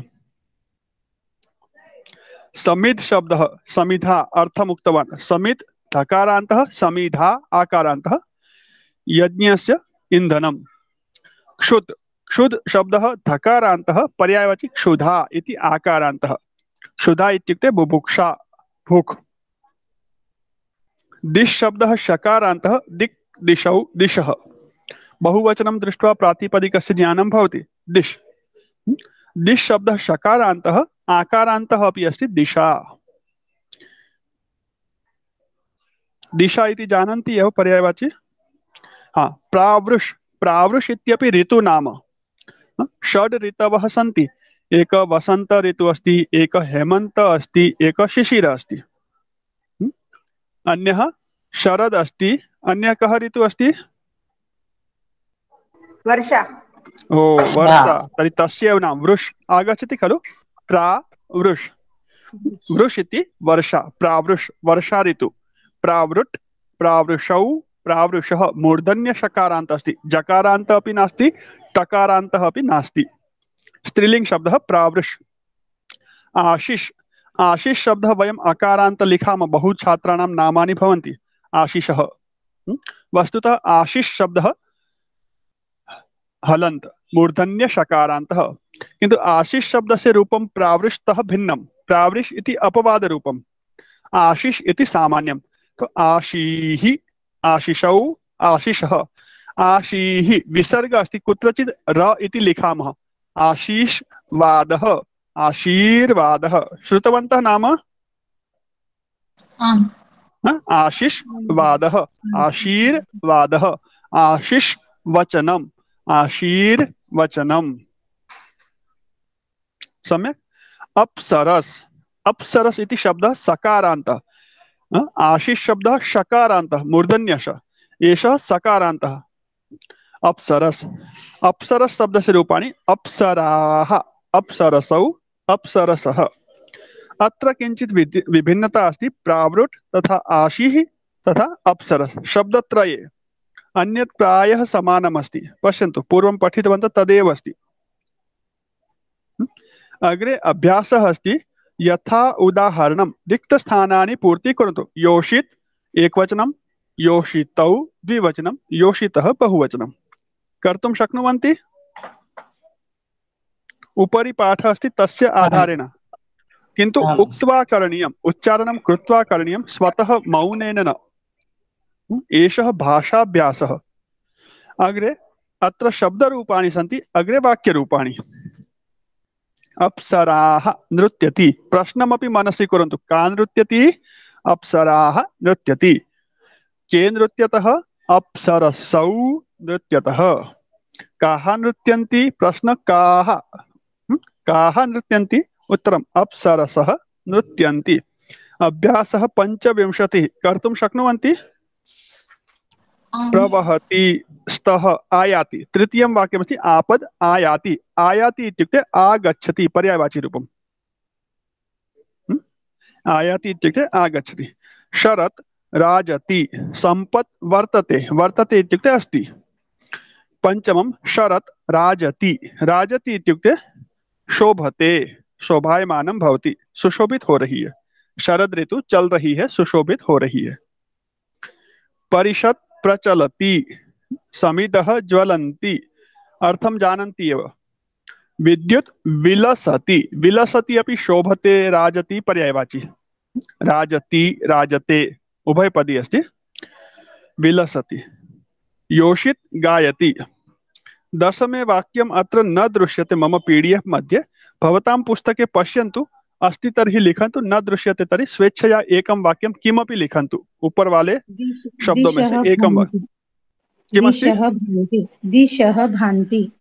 समिध शब्दः, समिधा अर्थम् उक्तवान्। समिध धकारान्तः, समिधा आकारान्तः, यज्ञस्य ईन्धनं। क्षुत्, क्षुद् शब्दः धकारान्तः, पर्यायवाची क्षुधा इति आकारान्तः। क्षुधा इत्युक्ते बुभुक्षा, भूख। दिश् शब्दः शकारान्तः, दिक्, दिशौ, दिशः। बहुवचनं दृष्ट्वा प्रातिपदिकस्य ज्ञानं भवति। दिश्, दिश् शब्दः शकारान्तः, आकारान्तः अपि अस्ति, दिशा। दिशा इति जानन्ति एव पर्यायवाची। हाँ, प्रावृष्, प्रावृष् इत्यपि ऋतुनाम। षड् ऋतवः सन्ति। एक वसंत ऋतु अस्ति, एक हेमंत अस्ति, एक शिशिर अस्ति। अन्यः शरद अस्ति, अन्यः कः ऋतु अस्ति? वर्षा। ओ वर्षा, तर्हि तस्य नाम वृष् आगच्छति खलु। प्रावृष्, वृष् इति वर्षा, प्रावृष् वर्षा ऋतु। प्रावृट्, प्रावृषौ, प्रावृषः मूर्धन्य शकारान्त अस्ति, जकारान्त अपि नास्ति, टकारान्तः अपि नास्ति। स्त्रीलिंग शब्दः प्रावृष्। आशिष, आशिष शब्दः वयम् अकारान्त लिखामः, बहु छात्राणां नामानि भवन्ति आशिषः। वस्तुतः आशिष शब्दः हलन्त, मूर्धन्य शकारान्तः। किन्तु आशिष शब्दस्य रूपं प्रावृष्तः भिन्नं। प्रावृष् इति अपवाद रूपम्, आशिष इति सामान्यं। तो आशीः, आशिषौ, आशिषः। आशीः विसर्ग अस्ति, कुत्रचित् र इति लिखामः। आशीर्वादः, आशीर्वादः। श्रुतवन्तः नाम? आशीर्वादः, आशीर्वादः, आशिष वचनम्, आशीर्वचनम्। सम्यक्। अप्सरस्, अप्सरस् इति शब्दः सकारान्तः। आशिष शब्दः शकारान्तः, मूर्धन्यश। एषः सकारान्तः। अप्सरस्, अप्सरस् शब्दस्य रूपाणि अप्सराः, अप्सरसौ, अप्सरसः। अत्र किञ्चित् विभिन्नता अस्ति। प्रावृट् तथा आशीः तथा अप्सरस् शब्दत्रये, अन्यत् प्रायः समानमस्ति। पश्यन्तु, पूर्वं पठितवन्तः तदेव अस्ति। अग्रे अभ्यासः अस्ति। यथा उदाहरणं रिक्तस्थानानि पूर्तीकुर्वन्तु। योषित् एकवचनं, योषितौ द्विवचनं, योषितः बहुवचनं। कर्तुं शक्नुवन्ति? उपरि पाठः अस्ति तस्य आधारेण, किन्तु उक्त्वा करणीयम्, उच्चारणं कृत्वा करणीयं, स्वतः मौनेन न। एषः भाषाभ्यासः। अग्रे अत्र शब्दरूपाणि सन्ति, अग्रे वाक्यरूपाणि। अप्सराः नृत्यति। प्रश्नमपि मनसि कुर्वन्तु। का नृत्यति? अप्सराः नृत्यति। के नृत्यतः? अप्सरसौ नृत्यतः। काः नृत्यन्ति? प्रश्न काः? काः नृत्यन्ति? उत्तरम् अप्सरसः नृत्यन्ति। अभ्यासः 25 कर्तुं शक्नुवन्ति? प्रवहति, स्तः, आयाति। तृतीयं वाक्यमस्ति आपद् आयाति। आयाति इत्युक्ते आगच्छति, पर्यायवाची रूपम्। आयाति इत्युक्ते आगच्छति। शरत् राजति। सम्पत् वर्तते। वर्तते इत्युक्ते अस्ति। पंचमं शरत् राजति। राजति इत्युक्ते शोभते, शोभायमानं भवति, सुशोभित हो रही है। शरद ऋतु चल रही है, सुशोभित हो रही है। परिषत् प्रचलति। समिधः ज्वलन्ति। अर्थं जानन्ति एव। विद्युत् विलसति। विलसति अपि शोभते, राजति पर्यायवाची। राजति, राजते उभयपदी अस्ति। विलसति। योषित गायति। दशमे वाक्यम् अत्र न दृश्यते मम PDF मध्ये। भवतां पुस्तके पश्यन्तु, अस्ति तर्हि लिखन्तु, न दृश्यते तर्हि स्वेच्छया एकं वाक्यं किमपि लिखन्तु। ऊपर वाले शब्दों में से एकं वाक्यं। किमस्ति? दिशः भान्ति।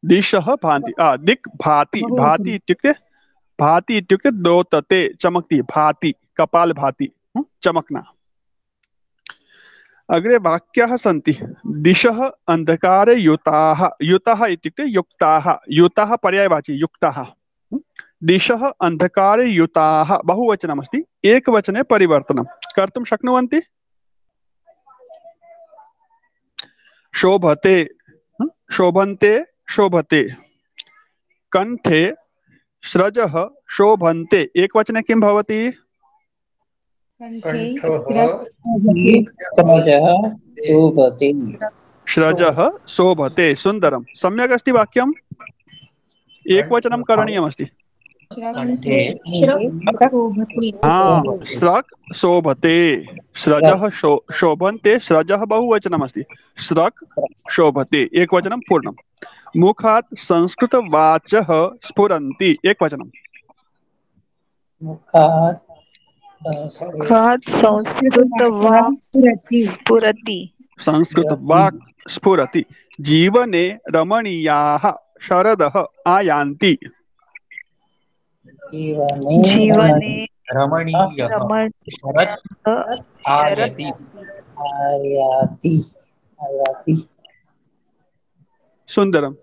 दिशः भान्ति। दिक् भाति। भाति इत्युक्ते, भाति इत्युक्ते द्योतते, चमकती। भाति कपाल भाति, चमकना। अग्रे वाक्याः सन्ति। दिशः अंधकारे युताः। युताः इत्युक्ते युक्ताः। युताः पर्यायवाची, युक्ताः। दिशः अंधकारे युताः बहुवचनमस्ति, एकवचने परिवर्तनं कर्तुं शक्नुवन्ति? शोभते, शोभन्ते, शोभते। कंठे स्रजः शोभन्ते, एकवचने किं भवति? स्रजः शोभते। सुन्दरं, सम्यक् अस्ति वाक्यम्। एकवचनं करणीयमस्ति। स्रक् शोभते, स्रजः शोभन्ते। स्रजः बहुवचनमस्ति, स्रक् शोभते एकवचनं पूर्णं। मुखात् संस्कृतवाचः स्फुरन्ति, एकवचनं। मुखात् संस्कृतवाक् स्फुरति। संस्कृतवाक् स्फुरति। जीवने रमणीयाः शरदः आयान्ति। जीवने रमणीयः शरत् आयाति। आयाति। सुन्दरम्।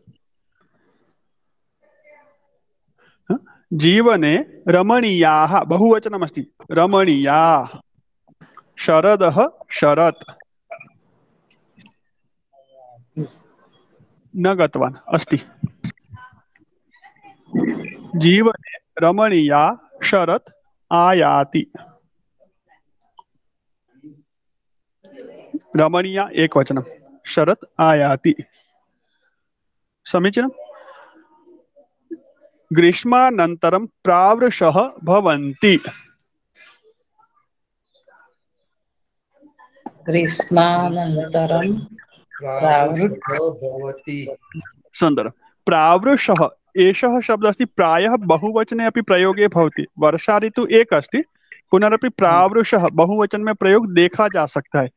जीवने रमणीयाः बहुवचनमस्ति, रमणीया। शरदः शरत् न गतवान् अस्ति। जीवने रमणीया शरत् आयाति। रमणीया एकवचनं, शरत् आयाति। समीचीनम्। ग्रीष्मानन्तरं प्रावृषः भवन्ति। ग्रीष्मानन्तरं भवति। सुन्दरं। प्रावृषः एषः शब्दः अस्ति, प्रायः बहुवचने अपि प्रयोगे भवति। वर्षा ऋतु एक अस्ति, पुनरपि प्रावृषः बहुवचन में प्रयोग देखा जा सकता है।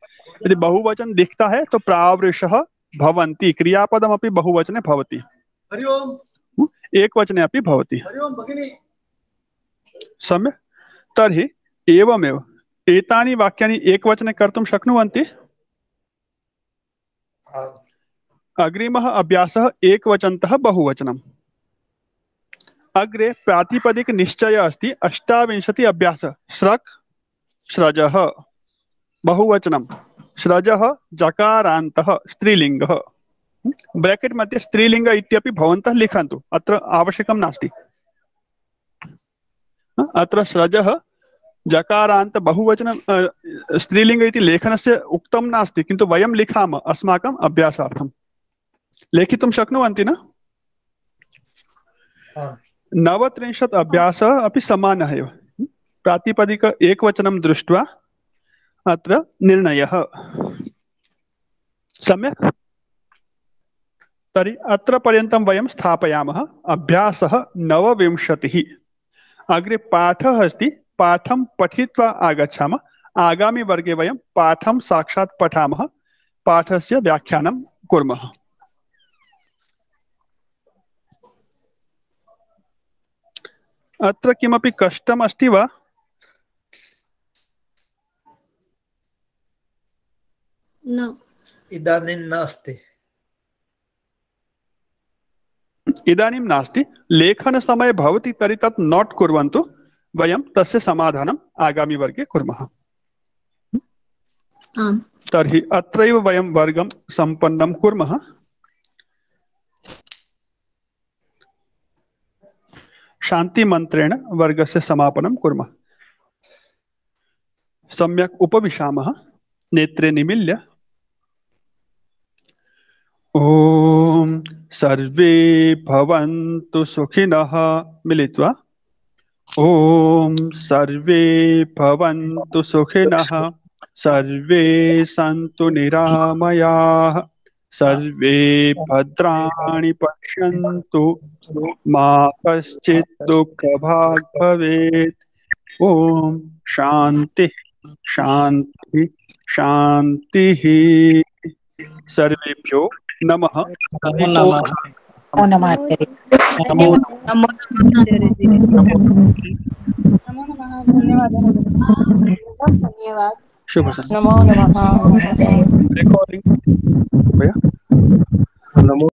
यदि बहुवचन दिखता है तो प्रावृषः भवन्ति, क्रियापदमपि बहुवचने भवति, एकवचने अपि भवति। सम्यक्। तर्हि एवमेव एतानि वाक्यानि एकवचने कर्तुं शक्नुवन्ति? अग्रिमः अभ्यासः एकवचनतः बहुवचनम्। अग्रे प्रातिपदिक निश्चय अस्ति 28 अभ्यासः। स्रक् स्रजः बहुवचनं, स्रजः जकारान्तः स्त्रीलिङ्गः। ब्रैकेट मध्ये स्त्रीलिङ्ग इत्यपि भवन्तः लिखन्तु, अत्र आवश्यकं नास्ति। अत्र स्रजः जकारान्त बहुवचन स्त्रीलिङ्ग इति लेखनस्य उक्तं नास्ति, किन्तु वयं लिखामः अस्माकम् अभ्यासार्थं। लेखितुं शक्नुवन्ति न? 29 अभ्यासः अपि समानः एव। प्रातिपदिक एकवचनं दृष्ट्वा अत्र निर्णयः। सम्यक्? तर्हि अत्र पर्यन्तं वयं स्थापयामः। अभ्यासः 29। अग्रे पाठः अस्ति, पाठं पठित्वा आगच्छामः। आगामी वर्गे वयं पाठं साक्षात् पठामः, पाठस्य व्याख्यानं कुर्मः। अत्र किमपि कष्टम् अस्ति वा? न, इदानीं नास्ति। इदानीं नास्ति। लेखनसमये भवति तर्हि तत् नोट् कुर्वन्तु, वयं तस्य समाधानम् आगामी वर्गे कुर्मः। तर्हि अत्रैव वयं वर्गं सम्पन्नं कुर्मः। शान्तिमन्त्रेण वर्गस्य समापनं कुर्मः। सम्यक् उपविशामः, नेत्रे निमील्य। ॐ सर्वे भवन्तु सुखिनः मिलित्वा। ॐ सर्वे भवन्तु सुखिनः, सर्वे सन्तु निरामयाः, सर्वे भद्राणि पश्यन्तु, मा कश्चित् दुःखभाग् भवेत्। ॐ शान्तिः शान्तिः शान्तिः। सर्वेभ्यो नमः। नमः। धन्यवाद। शुभ संध्या। नमो नमः। रिकॉर्डिंग भैया।